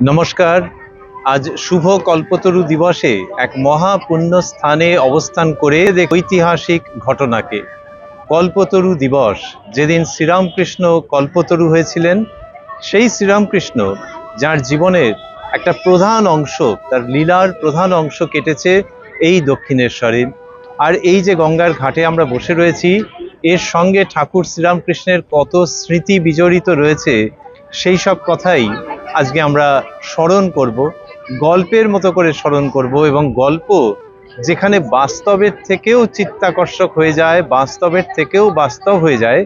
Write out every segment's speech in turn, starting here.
নমস্কার। আজ শুভ কল্পতরু দিবসে এক মহা পুণ্য স্থানে অবস্থান করে ঐতিহাসিক ঘটনাকে। কল্পতরু দিবস, যেদিন শ্রীরামকৃষ্ণ কল্পতরু হয়েছিলেন, সেই শ্রীরামকৃষ্ণ যার জীবনের একটা প্রধান অংশ, তার লীলার প্রধান অংশ কেটেছে এই দক্ষিণেশ্বরে। আর এই যে গঙ্গার ঘাটে আমরা বসে রয়েছি, এর সঙ্গে ঠাকুর শ্রীরামকৃষ্ণের কত স্মৃতি বিজড়িত রয়েছে, সেই সব কথাই আজকে আমরা স্মরণ করব, গল্পের মতো করে স্মরণ করব। এবং গল্প যেখানে বাস্তবের থেকেও চিত্তাকর্ষক হয়ে যায়, বাস্তবের থেকেও বাস্তব হয়ে যায়,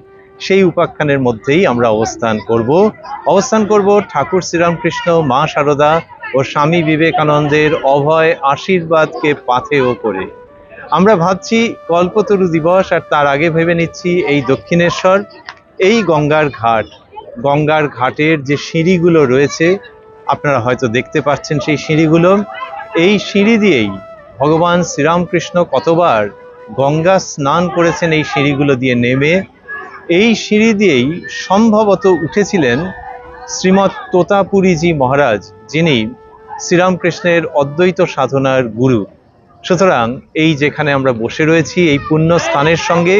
সেই উপাখ্যানের মধ্যেই আমরা অবস্থান করব ঠাকুর শ্রীরামকৃষ্ণ, মা শারদা ও স্বামী বিবেকানন্দের অভয় আশীর্বাদকে পাথেয় করে। আমরা ভাবছি কল্পতরু দিবস, আর তার আগে ভেবে নিচ্ছি এই দক্ষিণেশ্বর, এই গঙ্গার ঘাটের যে সিঁড়িগুলো রয়েছে, আপনারা হয়তো দেখতে পাচ্ছেন সেই সিঁড়িগুলো। এই সিঁড়ি দিয়েই ভগবান শ্রীরামকৃষ্ণ কতবার গঙ্গা স্নান করেছেন এই সিঁড়িগুলো দিয়ে নেমে। এই সিঁড়ি দিয়েই সম্ভবত উঠেছিলেন শ্রীমৎ তোতাপুরীজি মহারাজ, যিনি শ্রীরামকৃষ্ণের অদ্বৈত সাধনার গুরু। সুতরাং এই যেখানে আমরা বসে রয়েছি, এই পুণ্য স্থানের সঙ্গে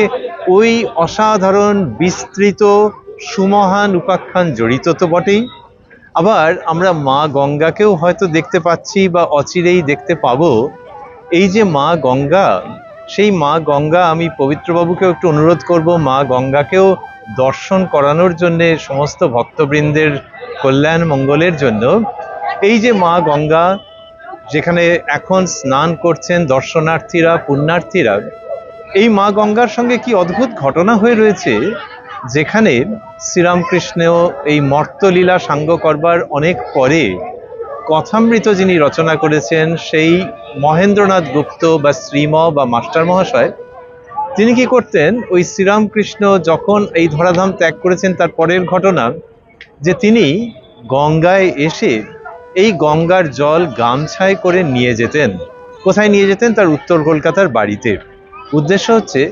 ওই অসাধারণ বিস্তৃত সুমহান উপাখ্যান জড়িত তো বটেই। আবার আমরা মা গঙ্গাকেও হয়তো দেখতে পাচ্ছি বা অচিরেই দেখতে পাবো। এই যে মা গঙ্গা, সেই মা গঙ্গা, আমি পবিত্রবাবুকেও একটু অনুরোধ করব মা গঙ্গাকেও দর্শন করানোর জন্যে, সমস্ত ভক্তবৃন্দের কল্যাণ মঙ্গলের জন্য। এই যে মা গঙ্গা, যেখানে এখন স্নান করছেন দর্শনার্থীরা, পুণ্যার্থীরা, এই মা গঙ্গার সঙ্গে কি অদ্ভুত ঘটনা হয়ে রয়েছে, যেখানে শ্রীরামকৃষ্ণ এই মর্তলীলা সাঙ্গ করবার অনেক পরে কথামৃত যিনি রচনা করেছেন, সেই মহেন্দ্রনাথ গুপ্ত বা শ্রীম বা মাস্টার মহাশয়, তিনি কি করতেন, ওই শ্রীরামকৃষ্ণ যখন এই ধরাধাম ত্যাগ করেছেন তার পরের ঘটনা, যে তিনি গঙ্গায় এসে এই গঙ্গার জল গামছায় করে নিয়ে যেতেন। কোথায় নিয়ে যেতেন? তার উত্তর কলকাতার বাড়িতে। উদ্দেশ্য হচ্ছে,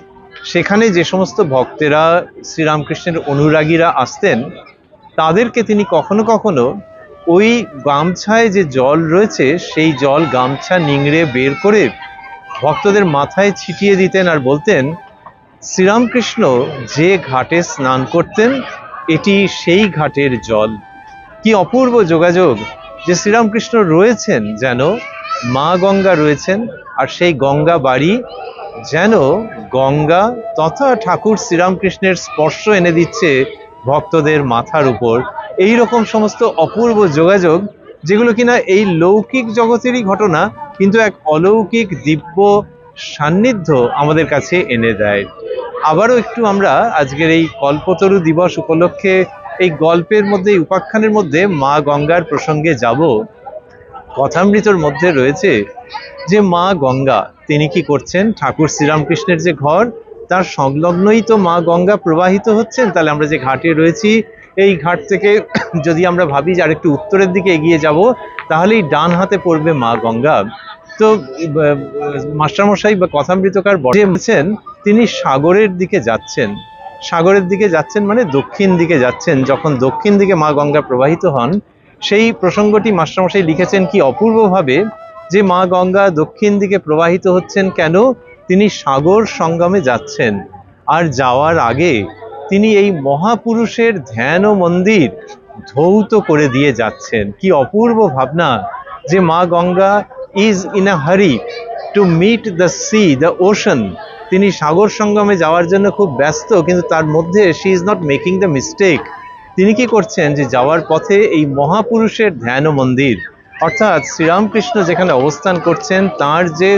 সেখানে যে সমস্ত ভক্তেরা, শ্রীরামকৃষ্ণের অনুরাগীরা আসতেন, তাদেরকে তিনি কখনো কখনো ওই গামছায় যে জল রয়েছে, সেই জল গামছা নিংড়ে বের করে ভক্তদের মাথায় ছিটিয়ে দিতেন, আর বলতেন, শ্রীরামকৃষ্ণ যে ঘাটে স্নান করতেন, এটি সেই ঘাটের জল। কি অপূর্ব যোগাযোগ, যে শ্রীরামকৃষ্ণ রয়েছেন যেন মা গঙ্গা রয়েছেন, আর সেই গঙ্গা বাড়ি যেন গঙ্গা তথা ঠাকুর শ্রীরামকৃষ্ণের স্পর্শ এনে দিচ্ছে ভক্তদের মাথার উপর। এই রকম সমস্ত অপূর্ব যোগাযোগ, যেগুলো কিনা এই লৌকিক জগতেরই ঘটনা, কিন্তু এক অলৌকিক দিব্য সান্নিধ্য আমাদের কাছে এনে দেয়। আবারও একটু আমরা আজকের এই কল্পতরু দিবস উপলক্ষে এই গল্পের মধ্যে, এই উপাখ্যানের মধ্যে মা গঙ্গার প্রসঙ্গে যাব। কথামৃতর মধ্যে রয়েছে যে মা গঙ্গা, তিনি কি করছেন, ঠাকুর শ্রীরামকৃষ্ণের যে ঘর, তার সংলগ্নই তো মা গঙ্গা প্রবাহিত হচ্ছেন। তাহলে আমরা যে ঘাটে রয়েছি, এই ঘাট থেকে যদি আমরা ভাবি যে আরেকটু উত্তরের দিকে এগিয়ে যাব, তাহলেই ডান হাতে পড়বে মা গঙ্গা। তো মাস্টারমশাই বা কথামৃতকার বলছেন, তিনি সাগরের দিকে যাচ্ছেন। সাগরের দিকে যাচ্ছেন মানে দক্ষিণ দিকে যাচ্ছেন। যখন দক্ষিণ দিকে মা গঙ্গা প্রবাহিত হন, সেই প্রসঙ্গটি মাস্টারমশাই লিখেছেন কি অপূর্বভাবে, যে মা গঙ্গা দক্ষিণ দিকে প্রবাহিত হচ্ছেন কেন? তিনি সাগর সঙ্গমে যাচ্ছেন, আর যাওয়ার আগে তিনি এই মহাপুরুষের ধ্যান ও মন্দির ধৌত করে দিয়ে যাচ্ছেন। কি অপূর্ব ভাবনা, যে মা Ganga is in a hurry to meet the sea, the ocean. তিনি সাগর সঙ্গমে যাওয়ার জন্য খুব ব্যস্ত, কিন্তু তার মধ্যে she is not making the mistake. তিনি কি করছেন, যে যাওয়ার পথে এই মহাপুরুষের ধ্যান ও মন্দির, অর্থাৎ শ্রীরামকৃষ্ণ যেখানে অবস্থান করছেন, তার যে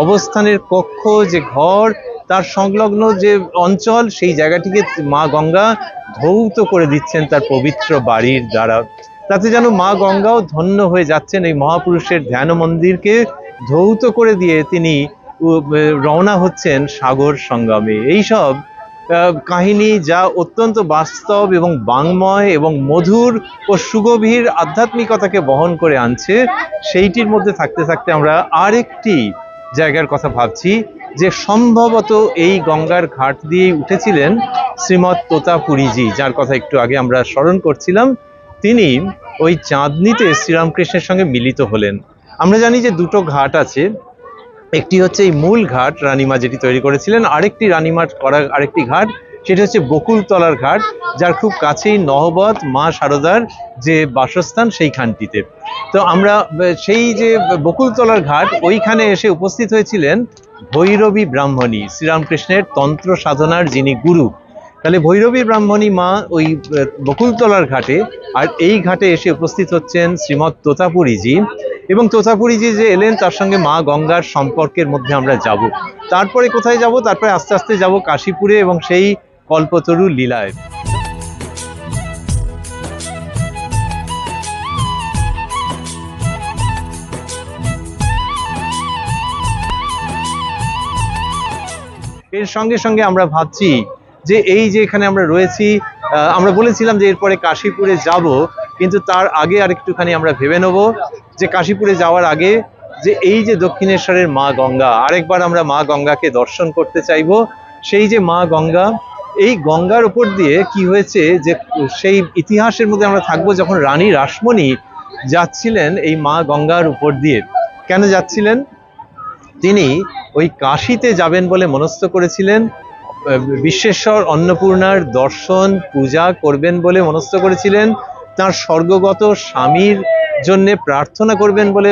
অবস্থানের কক্ষ, যে ঘর, তার সংলগ্ন যে অঞ্চল, সেই জায়গাটিকে মা গঙ্গা ধৌত করে দিচ্ছেন তার পবিত্র বাড়ির দ্বারা। তাতে যেন মা গঙ্গাও ধন্য হয়ে যাচ্ছেন। এই মহাপুরুষের ধ্যান মন্দিরকে ধৌত করে দিয়ে তিনি রওনা হচ্ছেন সাগর সঙ্গমে। এইসব কাহিনী, যা অত্যন্ত বাস্তব এবং বাংময় এবং মধুর ও সুগভীর আধ্যাত্মিকতাকে বহন করে আনছে, সেইটির মধ্যে থাকতে থাকতে আমরা আরেকটি জায়গার কথা ভাবছি, যে সম্ভবত এই গঙ্গার ঘাট দিয়েই উঠেছিলেন শ্রীমৎ তোতাপুরীজি, যার কথা একটু আগে আমরা স্মরণ করছিলাম। তিনি ওই চাঁদনিতে শ্রীরামকৃষ্ণের সঙ্গে মিলিত হলেন। আমরা জানি যে দুটো ঘাট আছে, একটি হচ্ছে এই মূল ঘাট রানীমা যেটি তৈরি করেছিলেন, আরেকটি রানীমার করা আরেকটি ঘাট, সেটি হচ্ছে বকুলতলার ঘাট, যার খুব কাছেই নহবত মা শারদার যে বাসস্থান সেইখানটিতে। তো আমরা সেই যে বকুলতলার ঘাট, ওইখানে এসে উপস্থিত হয়েছিলেন ভৈরবী ব্রাহ্মণী, শ্রীরামকৃষ্ণের তন্ত্র সাধনার যিনি গুরু। তাহলে ভৈরবী ব্রাহ্মণী মা ওই বকুলতলার ঘাটে, আর এই ঘাটে এসে উপস্থিত হচ্ছেন শ্রীমৎ তোতাপুরীজি। এবং তোতাপুরীজি যে এলেন, তার সঙ্গে মা গঙ্গার সম্পর্কের মধ্যে আমরা যাব। তারপরে কোথায় যাব? তারপরে আস্তে আস্তে যাব কাশীপুরে এবং সেই কল্পতরু লীলায়। এর সঙ্গে সঙ্গে আমরা ভাবছি যে এই যে এখানে আমরা রয়েছি, আমরা বলেছিলাম যে এরপরে কাশীপুরে যাব, কিন্তু তার আগে আরেকটুখানি আমরা ভেবে নেব যে কাশীপুরে যাওয়ার আগে যে এই যে দক্ষিণেশ্বরের মা গঙ্গা, আরেকবার আমরা মা গঙ্গাকে দর্শন করতে চাইব। সেই যে মা গঙ্গা, এই গঙ্গার উপর দিয়ে কি হয়েছে যে সেই ইতিহাসের মধ্যে আমরা থাকবো, যখন রানী রাসমণি যাচ্ছিলেন এই মা গঙ্গার উপর দিয়ে। কেন যাচ্ছিলেন? তিনি ওই কাশীতে যাবেন বলে মনস্থ করেছিলেন, বিশ্বেশ্বর অন্নপূর্ণার দর্শন পূজা করবেন বলে মনস্থ করেছিলেন, তার স্বর্গগত স্বামীর জন্য প্রার্থনা করবেন বলে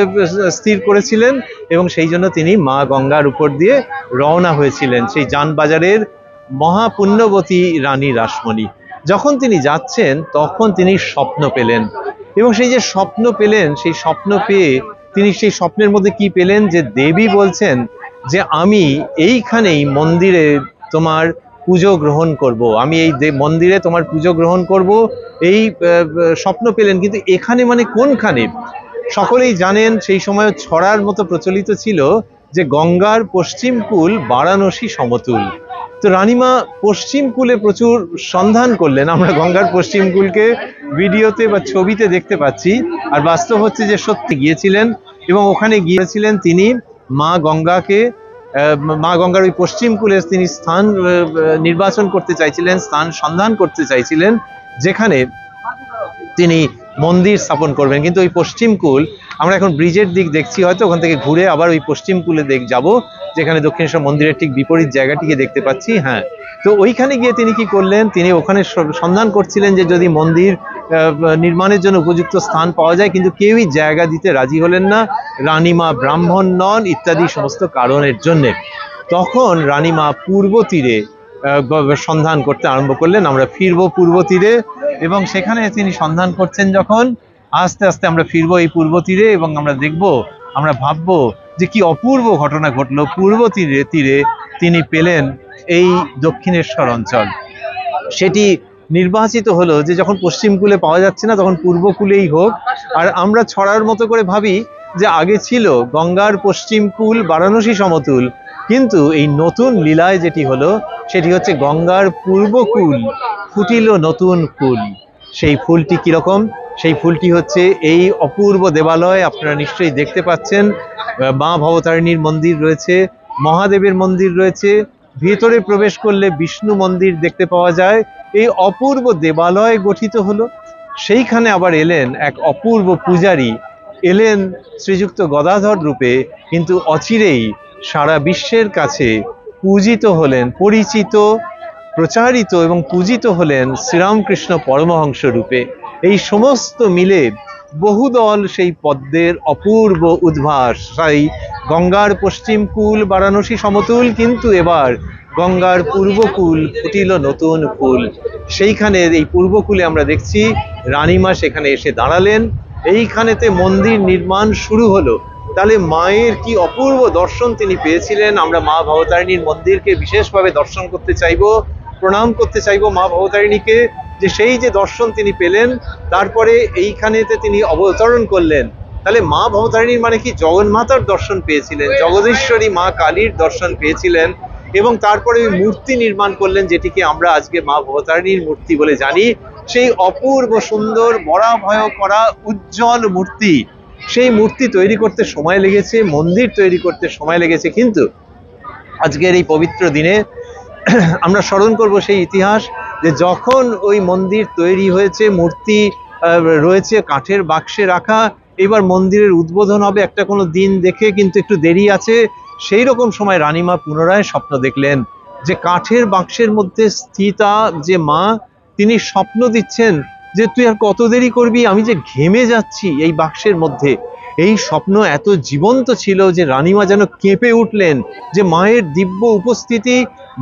স্থির করেছিলেন, এবং সেই জন্য তিনি মা গঙ্গার উপর দিয়ে রওনা হয়েছিলেন, সেই যানবাজারের মহাপুণ্যবতী রানী রাসমণি। যখন তিনি যাচ্ছেন তখন তিনি স্বপ্ন পেলেন, এবং সেই যে স্বপ্ন পেলেন, সেই স্বপ্ন পেয়ে তিনি সেই স্বপ্নের মধ্যে কি পেলেন, যে দেবী বলছেন যে আমি এইখানেই মন্দিরে তোমার পুজো গ্রহণ করব, আমি এই মন্দিরে তোমার পুজো গ্রহণ করব, এই স্বপ্ন পেলেন। কিন্তু এখানে মানে কোনখানে? সকলেই জানেন সেই সময় ছড়ার মতো প্রচলিত ছিল যে গঙ্গার পশ্চিম কূল বারাণসী সমতুল। তো রানীমা পশ্চিম কূলে প্রচুর সন্ধান করলেন। আমরা গঙ্গার পশ্চিম কূলকে ভিডিওতে বা ছবিতে দেখতে পাচ্ছি, আর বাস্তব হচ্ছে যে সত্যি গিয়েছিলেন, এবং ওখানে গিয়েছিলেন তিনি মা গঙ্গাকে, মা গঙ্গার ওই পশ্চিম কূলে তিনি স্থান নির্বাচন করতে চাইছিলেন, স্থান সন্ধান করতে চাইছিলেন, যেখানে তিনি মন্দির স্থাপন করবেন। কিন্তু ওই পশ্চিম কূল, আমরা এখন ব্রিজের দিক দেখছি, হয়তো ওখান থেকে ঘুরে আবার ওই পশ্চিম কূলে যাব, যেখানে দক্ষিণেশ্বর মন্দিরের ঠিক বিপরীত জায়গাটিকে দেখতে পাচ্ছি। হ্যাঁ, তো ওইখানে গিয়ে তিনি কি করলেন, তিনি ওখানে সন্ধান করছিলেন যে যদি মন্দির নির্মাণের জন্য উপযুক্ত স্থান পাওয়া যায়, কিন্তু কেউই জায়গা দিতে রাজি হলেন না, রানীমা ব্রাহ্মণ নন ইত্যাদি সমস্ত কারণের জন্যে। তখন রানীমা পূর্ব তীরে সন্ধান করতে আরম্ভ করলেন। আমরা ফিরবো পূর্ব তীরে, এবং সেখানে তিনি সন্ধান করছেন যখন, আস্তে আস্তে আমরা ফিরবো এই পূর্ব তীরে, এবং আমরা দেখব, আমরা ভাববো যে কি অপূর্ব ঘটনা ঘটলো। পূর্ব তীরে তিনি পেলেন এই দক্ষিণেশ্বর অঞ্চল। সেটি নির্বাচিত হলো যে যখন পশ্চিম কূলে পাওয়া যাচ্ছে না, তখন পূর্ব কূলেই হোক। আর আমরা ছড়ার মতো করে ভাবি যে আগে ছিল গঙ্গার পশ্চিম কূল বারাণসী সমতুল, কিন্তু এই নতুন লীলায় যেটি হলো সেটি হচ্ছে গঙ্গার পূর্ব কূল ফুটিল নতুন ফুল। সেই ফুলটি কিরকম? সেই ফুলটি হচ্ছে এই অপূর্ব দেবালয়, আপনারা নিশ্চয়ই দেখতে পাচ্ছেন, মা ভবতারিণীর মন্দির রয়েছে, মহাদেবের মন্দির রয়েছে, ভেতরে প্রবেশ করলে বিষ্ণু মন্দির দেখতে পাওয়া যায়। এই অপূর্ব দেবালয় গঠিত হলো। সেইখানে আবার এলেন এক অপূর্ব পূজারী, এলেন শ্রীযুক্ত গদাধর রূপে, কিন্তু অচিরেই সারা বিশ্বের কাছে পূজিত হলেন, পরিচিত, প্রচারিত এবং পূজিত হলেন শ্রীরামকৃষ্ণ পরমহংস রূপে। এই সমস্ত মিলে বহুদল সেই পদ্মের অপূর্ব উদ্ভাস, সেই গঙ্গার পশ্চিম কূল বারাণসী সমতুল, কিন্তু এবার গঙ্গার পূর্বকূল ফুটিল নতুন ফুল। সেইখানে এই পূর্বকূলে আমরা দেখছি রানীমা সেখানে এসে দাঁড়ালেন, এইখানেতে মন্দির নির্মাণ শুরু হলো। তাহলে মায়ের কি অপূর্ব দর্শন তিনি পেয়েছিলেন। আমরা মা ভবতারিণীর মন্দিরকে বিশেষভাবে দর্শন করতে চাইব, প্রণাম করতে চাইব মা ভবতারিণীকে, যে সেই যে দর্শন তিনি পেলেন, তারপরে এইখানেতে তিনি অবতরণ করলেন। তাহলে মা ভবতারিণীর মানে কি জগন্মাতার দর্শন পেয়েছিলেন, জগদীশ্বরী মা কালীর দর্শন পেয়েছিলেন, এবং তারপরে ওই মূর্তি নির্মাণ করলেন, যেটিকে আমরা আজকে মা ভবতারিণীর মূর্তি বলে জানি। সেই অপূর্ব সুন্দর বরাভয় করা উজ্জ্বল মূর্তি, সেই মূর্তি তৈরি করতে সময় লেগেছে, মন্দির তৈরি করতে সময় লেগেছে, কিন্তু আজকের এই পবিত্র দিনে আমরা স্মরণ করব সেই ইতিহাস, যে যখন ওই মন্দির তৈরি হয়েছে, মূর্তি রয়েছে কাঠের বাক্সে রাখা। এবার মন্দিরের উদ্বোধন হবে একটা কোনো দিন দেখে, কিন্তু একটু দেরি আছে। সেই রকম সময় রানীমা পুনরায় স্বপ্ন দেখলেন যে কাঠের বাক্সের মধ্যে স্থিতা যে মা, তিনি স্বপ্ন দিচ্ছেন যে তুই আর কত দেরি করবি, আমি যে ঘেমে যাচ্ছি এই বাক্সের মধ্যে। এই স্বপ্ন এত জীবন্ত ছিল যে রানীমা যেন কেঁপে উঠলেন যে মায়ের দিব্য উপস্থিতি,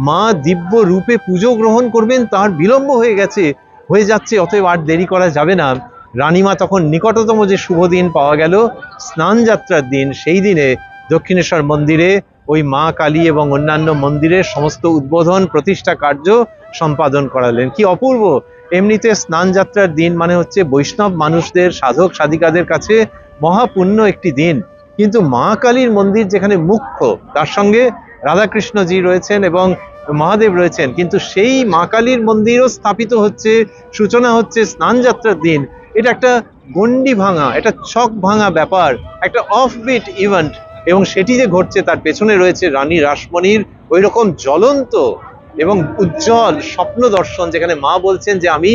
মা দিব্য রূপে পুজো গ্রহণ করবেন, তার বিলম্ব হয়ে যাচ্ছে, অতএব আর দেরি করা যাবে না। রানীমা তখন নিকটতম যে শুভ দিন পাওয়া গেল, স্নান যাত্রার দিন, সেই দিনে দক্ষিণেশ্বর মন্দিরে ওই মা কালী এবং অন্যান্য মন্দিরের সমস্ত উদ্বোধন প্রতিষ্ঠা কার্য সম্পাদন করালেন। কি অপূর্ব! এমনিতে স্নান যাত্রার দিন মানে হচ্ছে বৈষ্ণব মানুষদের, সাধক সাধিকাদের কাছে মহাপুণ্য একটি দিন, কিন্তু মা কালীর মন্দির যেখানে মুখ্য, তার সঙ্গে রাধাকৃষ্ণজি রয়েছেন এবং মহাদেব রয়েছেন, কিন্তু সেই মা কালীর মন্দিরও স্থাপিত হচ্ছে, সূচনা হচ্ছে স্নান যাত্রার দিন। এটা একটা গণ্ডি ভাঙা, একটা ছক ভাঙা ব্যাপার, একটা অফবিট ইভেন্ট, এবং সেটি যে ঘটছে তার পেছনে রয়েছে রানী রাসমণির ওই রকম জ্বলন্ত এবং উজ্জ্বল স্বপ্ন দর্শন, যেখানে মা বলছেন যে আমি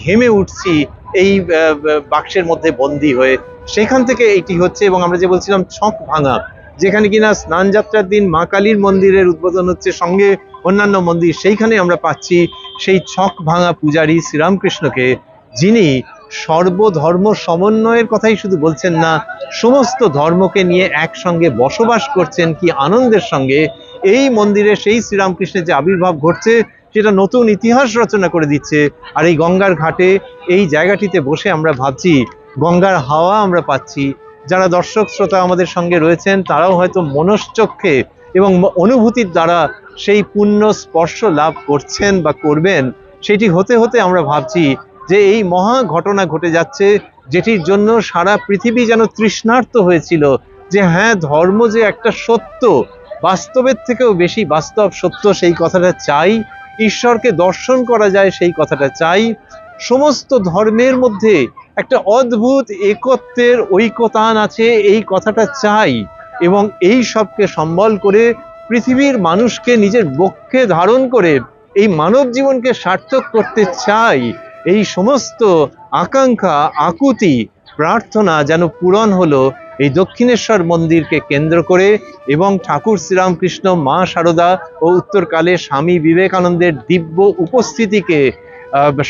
ঘেমে উঠছি এই বাক্সের মধ্যে বন্দী হয়ে। সেখান থেকে এইটি হচ্ছে, এবং আমরা যে বলছিলাম ছক ভাঙা, যেখানে কিনা স্নান যাত্রার দিন মা কালীর মন্দিরের উদ্বোধন হচ্ছে, সঙ্গে অন্যান্য মন্দির, সেইখানে আমরা পাচ্ছি সেই ছক ভাঙা পূজারী শ্রীরামকৃষ্ণকে, যিনি সর্বধর্ম সমন্বয়ের কথাই শুধু বলছেন না, সমস্ত ধর্মকে নিয়ে একসঙ্গে বসবাস করছেন। কি আনন্দের সঙ্গে এই মন্দিরে সেই শ্রীরামকৃষ্ণের যে আবির্ভাব ঘটছে, সেটা নতুন ইতিহাস রচনা করে দিচ্ছে। আর এই গঙ্গার ঘাটে এই জায়গাটিতে বসে আমরা ভাবছি, গঙ্গার হাওয়া আমরা পাচ্ছি। যারা দর্শক শ্রোতা আমাদের সঙ্গে রয়েছেন, তারাও হয়তো মনশ্চক্ষে এবং অনুভূতির দ্বারা সেই পুণ্য স্পর্শ লাভ করছেন বা করবেন। সেটি হতে হতে আমরা ভাবছি যে এই মহা ঘটনা ঘটে যাচ্ছে, যেটির জন্য সারা পৃথিবী যেন তৃষ্ণার্ত হয়েছিল, যে হ্যাঁ, ধর্ম যে একটা সত্য, বাস্তবের থেকেও বেশি বাস্তব সত্য, সেই কথাটা চাই। ঈশ্বরকে দর্শন করা যায়, সেই কথাটা চাই। সমস্ত ধর্মের মধ্যে একটা অদ্ভুত একত্বের ঐকতান আছে, এই কথাটা চাই। এবং এই সবকে সম্বল করে পৃথিবীর মানুষকে নিজের বক্ষে ধারণ করে এই মানব জীবনকে সার্থক করতে চাই। এই সমস্ত আকাঙ্ক্ষা, আকুতি, প্রার্থনা যেন পূরণ হলো এই দক্ষিণেশ্বর মন্দিরকে কেন্দ্র করে, এবং ঠাকুর শ্রীরামকৃষ্ণ, মা শারদা ও উত্তরকালে স্বামী বিবেকানন্দের দিব্য উপস্থিতিকে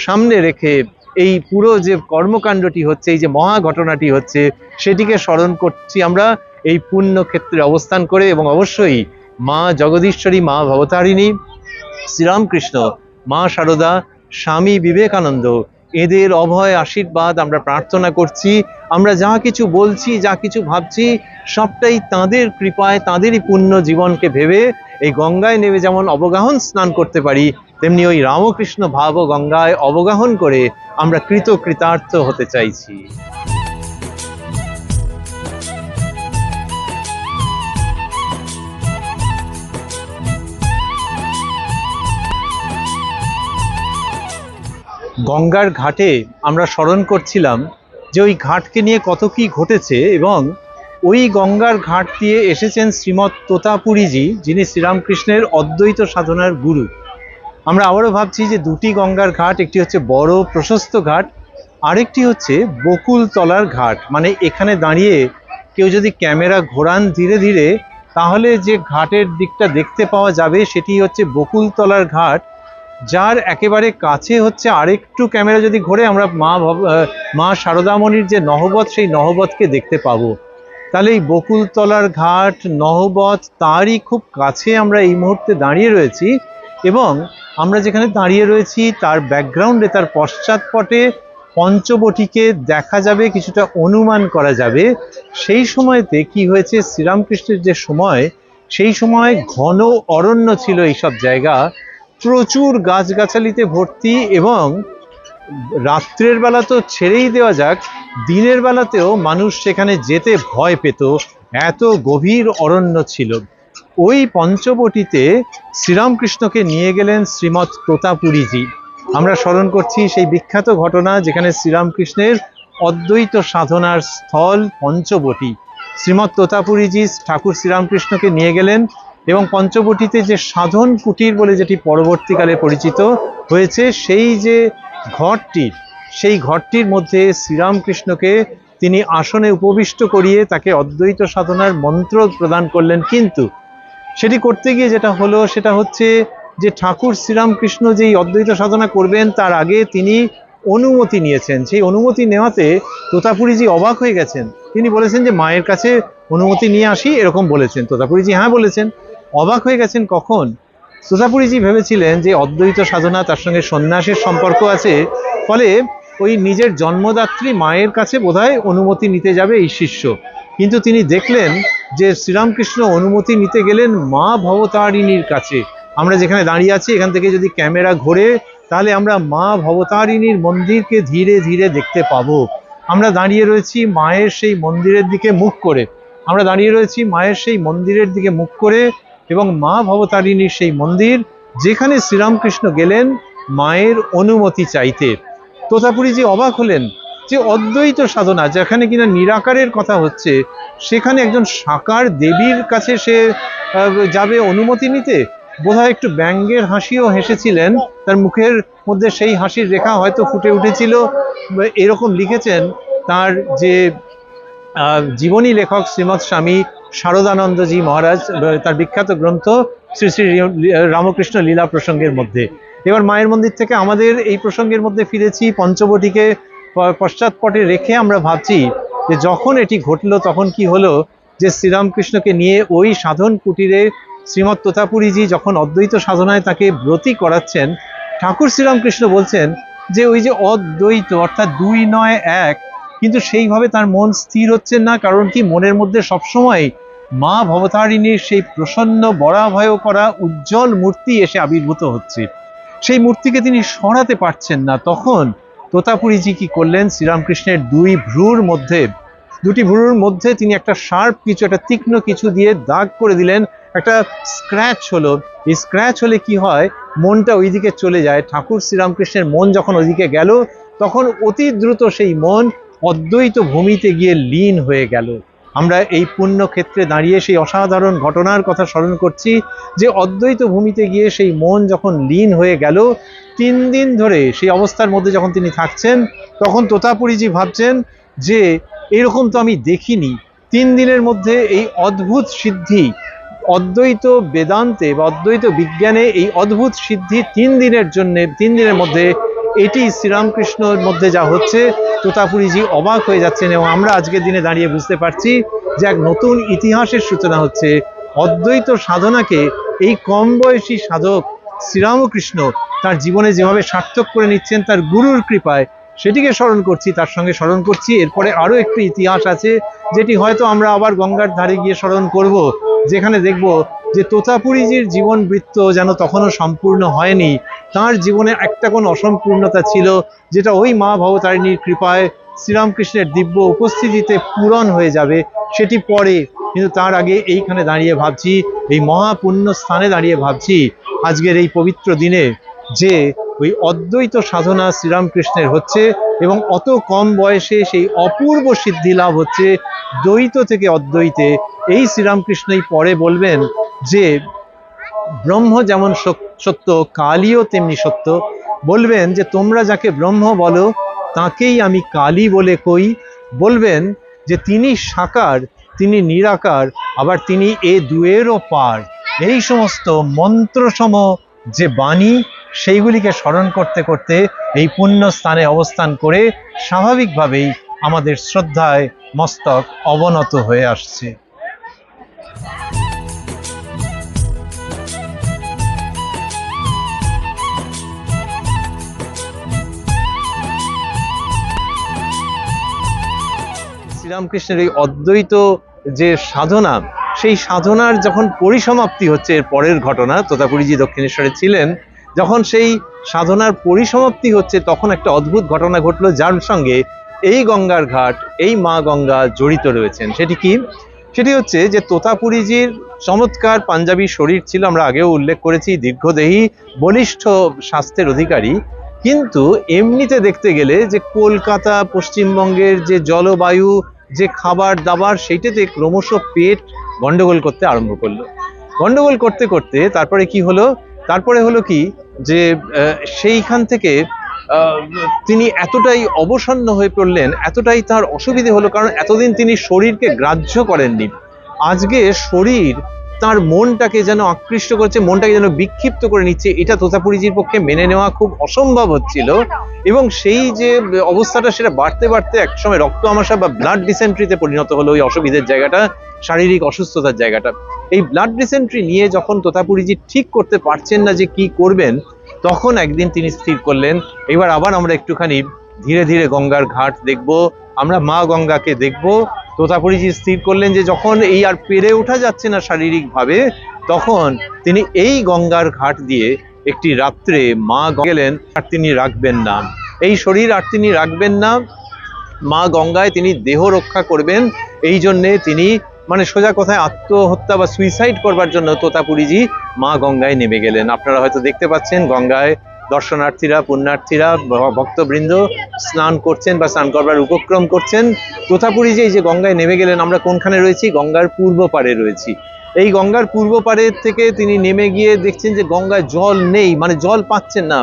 সামনে রেখে এই পুরো যে কর্মকাণ্ডটি হচ্ছে, এই যে মহা ঘটনাটি হচ্ছে, সেটিকে স্মরণ করছি আমরা এই পুণ্য ক্ষেত্রে অবস্থান করে। এবং অবশ্যই মা জগদীশ্বরী, মা ভবতারিণী, শ্রীরামকৃষ্ণ, মা শারদা, স্বামী বিবেকানন্দ, এদের অভয় আশীর্বাদ আমরা প্রার্থনা করছি। আমরা যা কিছু বলছি, যা কিছু ভাবছি, সবটাই তাঁদের কৃপায়, তাঁদেরই পুণ্য জীবনকে ভেবে এই গঙ্গায় নেমে যেমন অবগাহন স্নান করতে পারি, তেমনি ওই রামকৃষ্ণ ভাব গঙ্গায় অবগাহন করে আমরা কৃতার্থ হতে চাইছি। গঙ্গার ঘাটে আমরা স্মরণ করছিলাম যে ওই ঘাটকে নিয়ে কত কি ঘটেছে, এবং ওই গঙ্গার ঘাট দিয়ে এসেছেন শ্রীমৎ তোতাপুরীজি, যিনি শ্রীরামকৃষ্ণের অদ্বৈত সাধনার গুরু। আমরা আবারও ভাবছি যে দুটি গঙ্গার ঘাট, একটি হচ্ছে বড় প্রশস্ত ঘাট, আরেকটি হচ্ছে বকুলতলার ঘাট। মানে এখানে দাঁড়িয়ে কেউ যদি ক্যামেরা ঘোরান ধীরে ধীরে, তাহলে যে ঘাটের দিকটা দেখতে পাওয়া যাবে সেটি হচ্ছে বকুলতলার ঘাট, যার একেবারে কাছে হচ্ছে আরেকটু ক্যামেরা যদি ঘোরে আমরা মা শারদামণির যে নহবত, সেই নহবতকে দেখতে পাবো। তাহলে এই বকুলতলার ঘাট, নহবত, তারই খুব কাছে আমরা এই মুহূর্তে দাঁড়িয়ে রয়েছি। এবং আমরা যেখানে দাঁড়িয়ে রয়েছি তার ব্যাকগ্রাউন্ডে, তার পশ্চাৎপটে পঞ্চবটিকে দেখা যাবে, কিছুটা অনুমান করা যাবে। সেই সময়তে কি হয়েছে, শ্রীরামকৃষ্ণের যে সময়, সেই সময় ঘন অরণ্য ছিল এইসব জায়গা, প্রচুর গাছগাছালিতে ভর্তি, এবং রাত্রের বেলা তো ছেড়েই দেওয়া যাক, দিনের বেলাতেও মানুষ সেখানে যেতে ভয় পেত, এত গভীর অরণ্য ছিল। ওই পঞ্চবটিতে শ্রীরামকৃষ্ণকে নিয়ে গেলেন শ্রীমৎ তোতাপুরীজি। আমরা স্মরণ করছি সেই বিখ্যাত ঘটনা, যেখানে শ্রীরামকৃষ্ণের অদ্বৈত সাধনার স্থল পঞ্চবটি। শ্রীমৎ তোতাপুরীজি ঠাকুর শ্রীরামকৃষ্ণকে নিয়ে গেলেন, এবং পঞ্চবটিতে যে সাধন কুটির বলে যেটি পরবর্তীকালে পরিচিত হয়েছে, সেই যে ঘরটি, সেই ঘরটির মধ্যে শ্রীরামকৃষ্ণকে তিনি আসনে উপবিষ্ট করিয়ে তাকে অদ্বৈত সাধনার মন্ত্র প্রদান করলেন। কিন্তু সেটি করতে গিয়ে যেটা হলো সেটা হচ্ছে যে ঠাকুর শ্রীরামকৃষ্ণ যেই অদ্বৈত সাধনা করবেন তার আগে তিনি অনুমতি নিয়েছেন। সেই অনুমতি নেওয়াতে তোতাপুরীজি অবাক হয়ে গেছেন। তিনি বলেছেন যে মায়ের কাছে অনুমতি নিয়ে আসি, এরকম বলেছেন। তোতাপুরীজি হ্যাঁ বলেছেন। অবাক হয়ে গেছেন কখন? তোতাপুরীজি ভেবেছিলেন যে অদ্বৈত সাধনা, তার সঙ্গে সন্ন্যাসের সম্পর্ক আছে, ফলে ওই নিজের জন্মদাত্রী মায়ের কাছে বোধহয় অনুমতি নিতে যাবে এই শিষ্য। কিন্তু তিনি দেখলেন যে শ্রীরামকৃষ্ণ অনুমতি নিতে গেলেন মা ভবতারিণীর কাছে। আমরা যেখানে দাঁড়িয়ে আছি এখান থেকে যদি ক্যামেরা ঘোরে তাহলে আমরা মা ভবতারিণীর মন্দিরকে ধীরে ধীরে দেখতে পাবো। আমরা দাঁড়িয়ে রয়েছি মায়ের সেই মন্দিরের দিকে মুখ করে, আমরা দাঁড়িয়ে রয়েছি মায়ের সেই মন্দিরের দিকে মুখ করে, এবং মা ভবতারিণীর সেই মন্দির যেখানে শ্রীরামকৃষ্ণ গেলেন মায়ের অনুমতি চাইতে। তোতাপুরীজি অবাক হলেন যে অদ্বৈত সাধনা যেখানে কিনা নিরাকারের কথা হচ্ছে, সেখানে একজন সাকার দেবীর কাছে সে যাবে অনুমতি নিতে। বোধহয় একটু ব্যঙ্গের হাসিও হেসেছিলেন, তার মুখের মধ্যে সেই হাসির রেখা হয়তো ফুটে উঠেছিল। এরকম লিখেছেন তার যে জীবনী লেখক শ্রীমৎ স্বামী শারদানন্দজি মহারাজ, তার বিখ্যাত গ্রন্থ শ্রী শ্রী রামকৃষ্ণ লীলা প্রসঙ্গের মধ্যে। এবার মায়ের মন্দির থেকে আমাদের এই প্রসঙ্গের মধ্যে ফিরেছি, পঞ্চবটিকে পশ্চাৎপটে রেখে আমরা ভাবছি যে যখন এটি ঘটলো তখন কি হলো, যে শ্রীরামকৃষ্ণকে নিয়ে ওই সাধন কুটিরে শ্রীমৎ তোতাপুরীজি যখন অদ্বৈত সাধনায় তাকে ব্রতী করাচ্ছেন, ঠাকুর শ্রীরামকৃষ্ণ বলছেন যে ওই যে অদ্বৈত অর্থাৎ দুই নয় এক, কিন্তু সেইভাবে তার মন স্থির হচ্ছে না। কারণ কি, মনের মধ্যে সবসময় মা ভবতারিণীর সেই প্রসন্ন বরাভয় করা উজ্জ্বল মূর্তি এসে আবির্ভূত হচ্ছে, সেই মূর্তিকে তিনি সরাতে পারছেন না। তখন তোতাপুরীজি কি করলেন, শ্রীরামকৃষ্ণের দুটি ভ্রুর মধ্যে তিনি একটা শার্প কিছু, একটা তীক্ষ্ণ কিছু দিয়ে দাগ করে দিলেন। একটা স্ক্র্যাচ হলো। এই স্ক্র্যাচ হলে কি হয়, মনটা ওইদিকে চলে যায়। ঠাকুর শ্রীরামকৃষ্ণের মন যখন ওইদিকে গেল, তখন অতি দ্রুত সেই মন অদ্বৈত ভূমিতে গিয়ে লীন হয়ে গেল। আমরা এই পুণ্য ক্ষেত্রে দাঁড়িয়ে সেই অসাধারণ ঘটনার কথা স্মরণ করছি যে অদ্বৈত ভূমিতে গিয়ে সেই মন যখন লীন হয়ে গেল, 3 দিন ধরে সেই অবস্থার মধ্যে যখন তিনি থাকছেন, তখন তোতাপুরীজি ভাবছেন যে এরকম তো আমি দেখিনি। 3 দিনের মধ্যে এই অদ্ভুত সিদ্ধি, অদ্বৈত বেদান্তে বা অদ্বৈত বিজ্ঞানে এই অদ্ভুত সিদ্ধি 3 দিনের মধ্যে এটি শ্রীরামকৃষ্ণের মধ্যে যা হচ্ছে, তোতাপুরীজি অবাক হয়ে যাচ্ছেন। এবং আমরা আজকের দিনে দাঁড়িয়ে বুঝতে পারছি যে এক নতুন ইতিহাসের সূচনা হচ্ছে। অদ্বৈত সাধনাকে এই কম বয়সী সাধক শ্রীরামকৃষ্ণ তার জীবনে যেভাবে সার্থক করে নিচ্ছেন তার গুরুর কৃপায়, সেটিকে স্মরণ করছি। তার সঙ্গে স্মরণ করছি এরপরে আরও একটি ইতিহাস আছে, যেটি হয়তো আমরা আবার গঙ্গার ধারে গিয়ে স্মরণ করব, যেখানে দেখব যে তোতাপুরীজির জীবন বৃত্ত যেন তখনও সম্পূর্ণ হয়নি। তার জীবনে একটা কোন অসম্পূর্ণতা ছিল, যেটা ওই মা ভবতারিণীর কৃপায় শ্রীরামকৃষ্ণের দিব্য উপস্থিতিতে পূরণ হয়ে যাবে, সেটি পরে। কিন্তু তার আগে এইখানে দাঁড়িয়ে ভাবছি, এই মহাপুণ্য স্থানে দাঁড়িয়ে ভাবছি আজকের এই পবিত্র দিনে, যে ওই অদ্বৈত সাধনা শ্রীরামকৃষ্ণের হচ্ছে এবং অত কম বয়সে সেই অপূর্ব সিদ্ধি লাভ হচ্ছে দ্বৈত থেকে অদ্বৈতে। এই শ্রীরামকৃষ্ণই পরে বলবেন যে ব্রহ্ম যেমন সত্য, কালীও তেমনি সত্য। বলবেন যে তোমরা যাকে ব্রহ্ম বলো তাকেই আমি কালী বলে কই। বলবেন যে তিনি সাকার, তিনি নিরাকার, আবার তিনি এ দুয়েরও পার। এই সমস্ত মন্ত্রসম যে বাণী, সেইগুলিকে স্মরণ করতে করতে এই পুণ্য স্থানে অবস্থান করে স্বাভাবিকভাবেই আমাদের শ্রদ্ধায় মস্তক অবনত হয়ে আসছে। শ্রীরামকৃষ্ণের এই অদ্বৈত যে সাধনা, সেই সাধনার যখন পরিসমাপ্তি হচ্ছে, এর পরের ঘটনা, তোতাপুরীজি দক্ষিণেশ্বরে ছিলেন, যখন সেই সাধনার পরিসমাপ্তি হচ্ছে, তখন একটা অদ্ভুত ঘটনা ঘটলো, যার সঙ্গে এই গঙ্গার ঘাট, এই মা গঙ্গা জড়িত রয়েছেন। সেটি কি? সেটি হচ্ছে যে তোতাপুরীজির চমৎকার পাঞ্জাবি শরীর ছিল, আমরা আগেও উল্লেখ করেছি, দীর্ঘদেহী, বলিষ্ঠ স্বাস্থ্যের অধিকারী। কিন্তু এমনিতে দেখতে গেলে যে কলকাতা, পশ্চিমবঙ্গের যে জলবায়ু, যে খাবার দাবার, সেইটাতে ক্রমশ পেট গন্ডগোল করতে আরম্ভ করলো। গন্ডগোল করতে করতে তারপরে কি হলো, তারপরে হলো কি যে সেইখান থেকে তিনি এতটাই অবসন্ন হয়ে পড়লেন, এতটাই তার অসুবিধে হলো, কারণ এতদিন তিনি শরীরকে গ্রাহ্য করেননি। আজকে শরীর তার মনটাকে যেন আকৃষ্ট করছে, মনটাকে যেন বিক্ষিপ্ত করে নিচ্ছে। এটা তোতাপুরীজির পক্ষে মেনে নেওয়া খুব অসম্ভব হচ্ছিল, এবং সেই যে অবস্থাটা সেটা বাড়তে বাড়তে একসময় রক্ত আমাশা বা ব্লাড ডিসেন্ট্রিতে পরিণত হলো। ওই অসুবিধার জায়গাটা, শারীরিক অসুস্থতার জায়গাটা, এই ব্লাড ডিসেন্ট্রি নিয়ে যখন তোতাপুরীজি ঠিক করতে পারছেন না যে কি করবেন, তখন একদিন তিনি স্থির করলেন, এবার আবার আমরা একটুখানি ধীরে ধীরে গঙ্গার ঘাট দেখব, আমরা মা গঙ্গাকে দেখব। তোতাপুরীজি স্থির করলেন যে যখন এই আর পেরে ওঠা যাচ্ছে না শারীরিকভাবে, তখন তিনি এই গঙ্গার ঘাট দিয়ে একটি রাত্রে মা গেলেন, আর তিনি রাখবেন না এই শরীর, আর তিনি রাখবেন না মা গঙ্গায়, তিনি দেহ রক্ষা করবেন। এই জন্যে তিনি মানে সোজা কথায় আত্মহত্যা বা সুইসাইড করবার জন্য তোতাপুরীজি মা গঙ্গায় নেমে গেলেন। আপনারা হয়তো দেখতে পাচ্ছেন গঙ্গায় দর্শনার্থীরা, পুণ্যার্থীরা, ভক্তবৃন্দ স্নান করছেন বা স্নান করবার উপক্রম করছেন। তোতাপুরীজি এই যে গঙ্গায় নেমে গেলেন, আমরা কোনখানে রয়েছি? গঙ্গার পূর্ব পারে রয়েছি। এই গঙ্গার পূর্ব পারে থেকে তিনি নেমে গিয়ে দেখছেন যে গঙ্গায় জল নেই, মানে জল পাচ্ছেন না।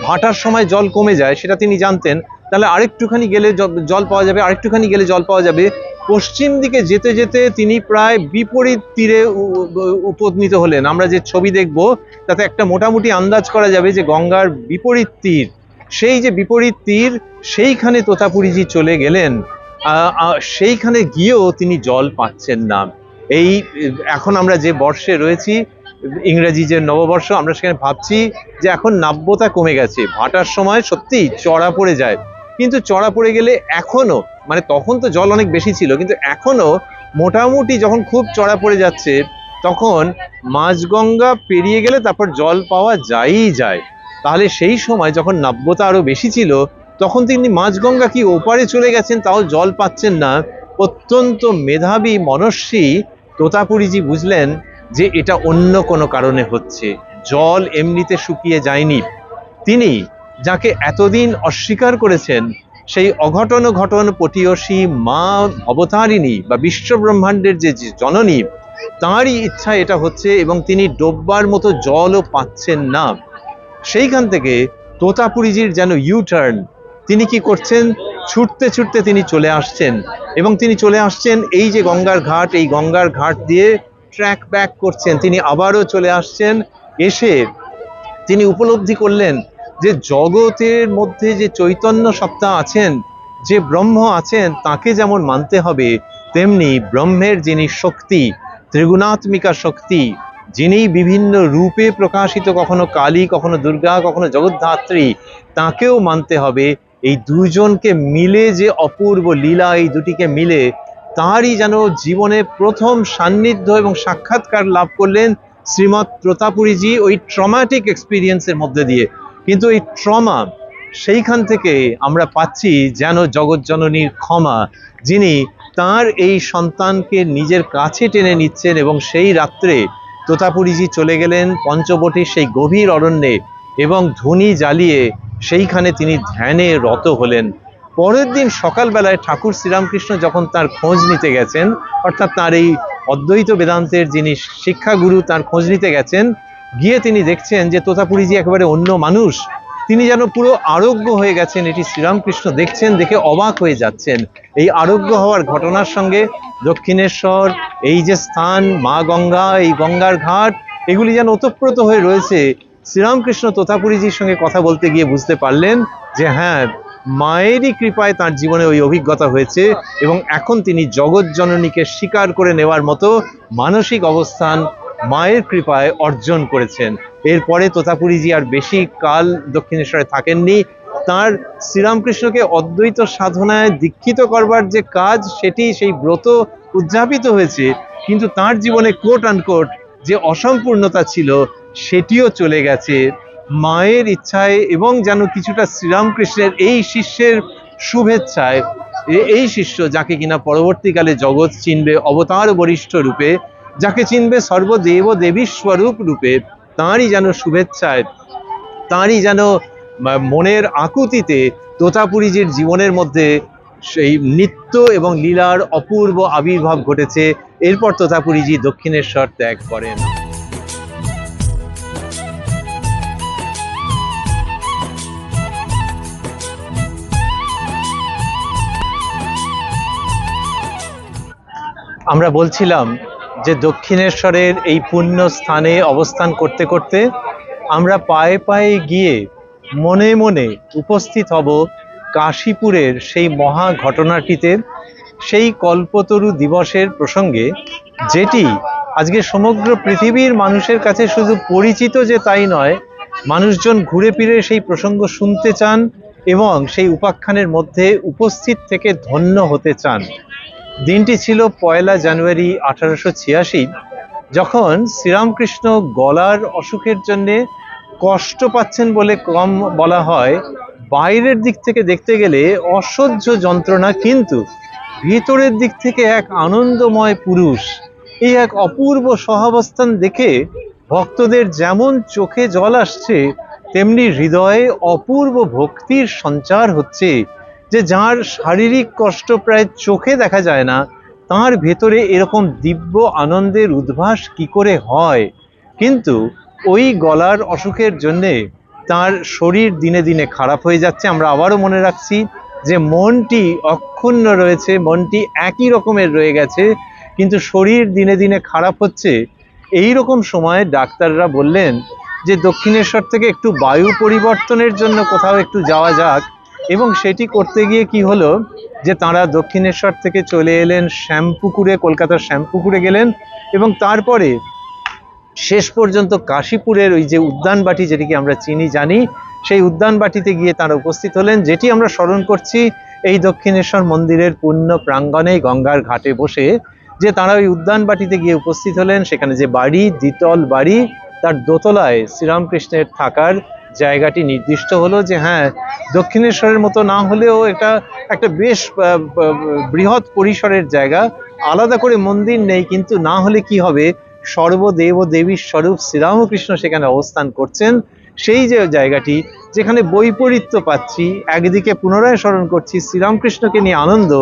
ভাটার সময় জল কমে যায়, সেটা তিনি জানতেন। তাহলে আরেকটুখানি গেলে জল পাওয়া যাবে, আরেকটুখানি গেলে জল পাওয়া যাবে। পশ্চিম দিকে যেতে যেতে তিনি প্রায় বিপরীত তীরে উপনীত হলেন। আমরা যে ছবি দেখব তাতে একটা মোটামুটি আন্দাজ করা যাবে যে গঙ্গার বিপরীত তীর, সেই যে বিপরীত তীর, সেইখানে তোতাপুরীজি চলে গেলেন। সেইখানে গিয়েও তিনি জল পাচ্ছেন না। এই এখন আমরা যে বর্ষে রয়েছি, ইংরেজি যে নববর্ষ, আমরা সেখানে ভাবছি যে এখন নাব্যতা কমে গেছে। ভাটার সময় সত্যি চড়া পড়ে যায়, কিন্তু চড়া পড়ে গেলে এখনো, মানে তখন তো জল অনেক বেশি ছিল, কিন্তু এখনো মোটামুটি যখন খুব চড়া পড়ে যাচ্ছে, তখন মাঝগঙ্গা পেরিয়ে গেলে তারপর জল পাওয়া যায়ই যায়। তাহলে সেই সময় যখন নাব্যতা আরো বেশি ছিল, তখন তিনি মাঝগঙ্গা কি ওপারে চলে গেছেন, তাও জল পাচ্ছেন না। অত্যন্ত মেধাবী মনস্বী তোতাপুরীজি বুঝলেন যে এটা অন্য কোনো কারণে হচ্ছে, জল এমনিতে শুকিয়ে যায়নি। তিনি যাকে এতদিন অস্বীকার করেছেন, সেই অঘটন ঘটন পটীয়সী মা অবতারিণী বা বিশ্বব্রহ্মাণ্ডের যে জননী, তাঁরই ইচ্ছা এটা হচ্ছে, এবং তিনি ডোববার মতো জলও পাচ্ছেন না। সেইখান থেকে তোতাপুরীজির যেন ইউটার্ন, তিনি কি করছেন? ছুটতে ছুটতে তিনি চলে আসছেন, এবং তিনি চলে আসছেন এই যে গঙ্গার ঘাট, এই গঙ্গার ঘাট দিয়ে ট্র্যাক ব্যাক করছেন। তিনি আবারও চলে আসছেন, এসে তিনি উপলব্ধি করলেন যে জগতের মধ্যে যে চৈতন্য সত্তা আছেন, যে ব্রহ্ম আছেন, তাকে যেমন মানতে হবে, তেমনি ব্রহ্মের যিনি শক্তি, ত্রিগুণাত্মিকা শক্তি, যিনি বিভিন্ন রূপে প্রকাশিত, কখনো কালী, কখনো দুর্গা, কখনো জগদ্ধাত্রী, তাকেও মানতে হবে। এই দুজনকে মিলে যে অপূর্ব লীলা, এই দুটিকে মিলে তারই যেন জীবনে প্রথম সান্নিধ্য এবং সাক্ষাৎকার লাভ করলেন শ্রীমৎ তোতাপুরীজি ওই ট্রমাটিক এক্সপিরিয়েন্সের মধ্যে দিয়ে। কিন্তু এই ট্রমা, সেইখান থেকে আমরা পাচ্ছি যেন জগৎজননীর ক্ষমা, যিনি তার এই সন্তানকে নিজের কাছে টেনে নিচ্ছেন। এবং সেই রাত্রে তোতাপুরীজি চলে গেলেন পঞ্চবটির সেই গভীর অরণ্যে, এবং ধুনি জ্বালিয়ে সেইখানে তিনি ধ্যানে রত হলেন। পরের দিন সকালবেলায় ঠাকুর শ্রীরামকৃষ্ণ যখন তার খোঁজ নিতে গেছেন, অর্থাৎ তার এই অদ্বৈত বেদান্তের যিনি শিক্ষাগুরু, তার খোঁজ নিতে গেছেন, গিয়ে তিনি দেখছেন যে তোতাপুরীজি একেবারে অন্য মানুষ। তিনি যেন পুরো আরোগ্য হয়ে গেছেন, এটি শ্রীরামকৃষ্ণ দেখছেন, দেখে অবাক হয়ে যাচ্ছেন। এই আরোগ্য হওয়ার ঘটনার সঙ্গে দক্ষিণেশ্বর, এই যে স্থান মা গঙ্গা, এই গঙ্গার ঘাট, এগুলি যেন ওতপ্রোত হয়ে রয়েছে। শ্রীরামকৃষ্ণ তোতাপুরীজির সঙ্গে কথা বলতে গিয়ে বুঝতে পারলেন যে হ্যাঁ, মায়েরই কৃপায় তার জীবনে ওই অভিজ্ঞতা হয়েছে, এবং এখন তিনি জগৎজননীকে স্বীকার করে নেওয়ার মতো মানসিক অবস্থান মায়ের কৃপায় অর্জন করেছেন। এরপরে তোতাপুরীজি আর বেশি কাল দক্ষিণেশ্বরে থাকেননি। তার শ্রীরামকৃষ্ণকে অদ্বৈত সাধনায় দীক্ষিত করবার যে কাজ, সেটি, সেই ব্রত উদযাপিত হয়েছে, কিন্তু তার জীবনে কোট আনকোট যে অসম্পূর্ণতা ছিল, সেটিও চলে গেছে মায়ের ইচ্ছায়, এবং যেন কিছুটা শ্রীরামকৃষ্ণের এই শিষ্যের শুভেচ্ছায়। এই শিষ্য যাকে কিনা পরবর্তীকালে জগৎ চিনবে অবতার বরিষ্ঠ রূপে, যাকে চিনবে সর্বদেব দেবী স্বরূপ রূপে, তাঁরই যেন শুভেচ্ছায়, তাঁরই যেন মনের আকুতিতে তোতাপুরীজির জীবনের মধ্যে সেই নিত্য এবং লীলার অপূর্ব আবির্ভাব ঘটেছে। এরপর তোতাপুরীজি দক্ষিণেশ্বর ত্যাগ করেন। আমরা বলছিলাম যে দক্ষিণেশ্বরের এই পুণ্য স্থানে অবস্থান করতে করতে আমরা পায়ে পায়ে গিয়ে মনে মনে উপস্থিত হব কাশীপুরের সেই মহা ঘটনাটিতে, সেই কল্পতরু দিবসের প্রসঙ্গে, যেটি আজকে সমগ্র পৃথিবীর মানুষের কাছে শুধু পরিচিত যে তাই নয়, মানুষজন ঘুরে ফিরে সেই প্রসঙ্গ শুনতে চান এবং সেই উপাখ্যানের মধ্যে উপস্থিত থেকে ধন্য হতে চান। দিনটি ছিল 1 জানুয়ারি 1886, যখন শ্রীরামকৃষ্ণ গলার অসুখের জন্যে কষ্ট পাচ্ছেন বলে কম বলা হয়। বাইরের দিক থেকে দেখতে গেলে অসহ্য যন্ত্রণা, কিন্তু ভিতরের দিক থেকে এক আনন্দময় পুরুষ। এই এক অপূর্ব সহাবস্থান দেখে ভক্তদের যেমন চোখে জল আসছে, তেমনি হৃদয়ে অপূর্ব ভক্তির সঞ্চার হচ্ছে। যে যার শারীরিক কষ্ট প্রায় চোখে দেখা যায় না, তার ভেতরে এরকম দিব্য আনন্দের উদ্ভাস কি করে হয়। কিন্তু ওই গলার অসুখের জন্যে তার শরীর দিনে দিনে খারাপ হয়ে যাচ্ছে। আমরা আবারও মনে রাখছি যে মনটি অক্ষুণ্ণ রয়েছে, মনটি একই রকমের রয়ে গেছে, কিন্তু শরীর দিনে দিনে খারাপ হচ্ছে। এই রকম সময় ডাক্তাররা বললেন যে দক্ষিণেশ্বর থেকে একটু বায়ু পরিবর্তনের জন্য কোথাও একটু যাওয়া যাক। এবং সেটি করতে গিয়ে কি হলো যে তারা দক্ষিণেশ্বর থেকে চলে এলেন শ্যামপুকুরে, কলকাতার শ্যামপুকুরে গেলেন, এবং তারপরে শেষ পর্যন্ত কাশীপুরের ওই যে উদ্যানবাটি, যেটিকে আমরা চিনি জানি, সেই উদ্যানবাটিতে গিয়ে তারা উপস্থিত হলেন, যেটি আমরা স্মরণ করছি এই দক্ষিণেশ্বর মন্দিরের পুণ্য প্রাঙ্গণে গঙ্গার ঘাটে বসে। যে তারা ওই উদ্যানবাটিতে গিয়ে উপস্থিত হলেন, সেখানে যে বাড়ি, দ্বিতল বাড়ি, তার দোতলায় শ্রীরামকৃষ্ণের থাকার জায়গাটি নির্দিষ্ট হলো। যে হ্যাঁ, দক্ষিণেশ্বরের মতো না হলেও এটা একটা বেশ বৃহৎ পরিসরের জায়গা, আলাদা করে মন্দির নেই, কিন্তু না হলে কি হবে, সর্বদেব দেবীর স্বরূপ শ্রীরামকৃষ্ণ সেখানে অবস্থান করছেন। সেই যে জায়গাটি, যেখানে বৈপরীত্য পাচ্ছি, একদিকে পুনরায় স্মরণ করছি শ্রীরামকৃষ্ণকে নিয়ে আনন্দ,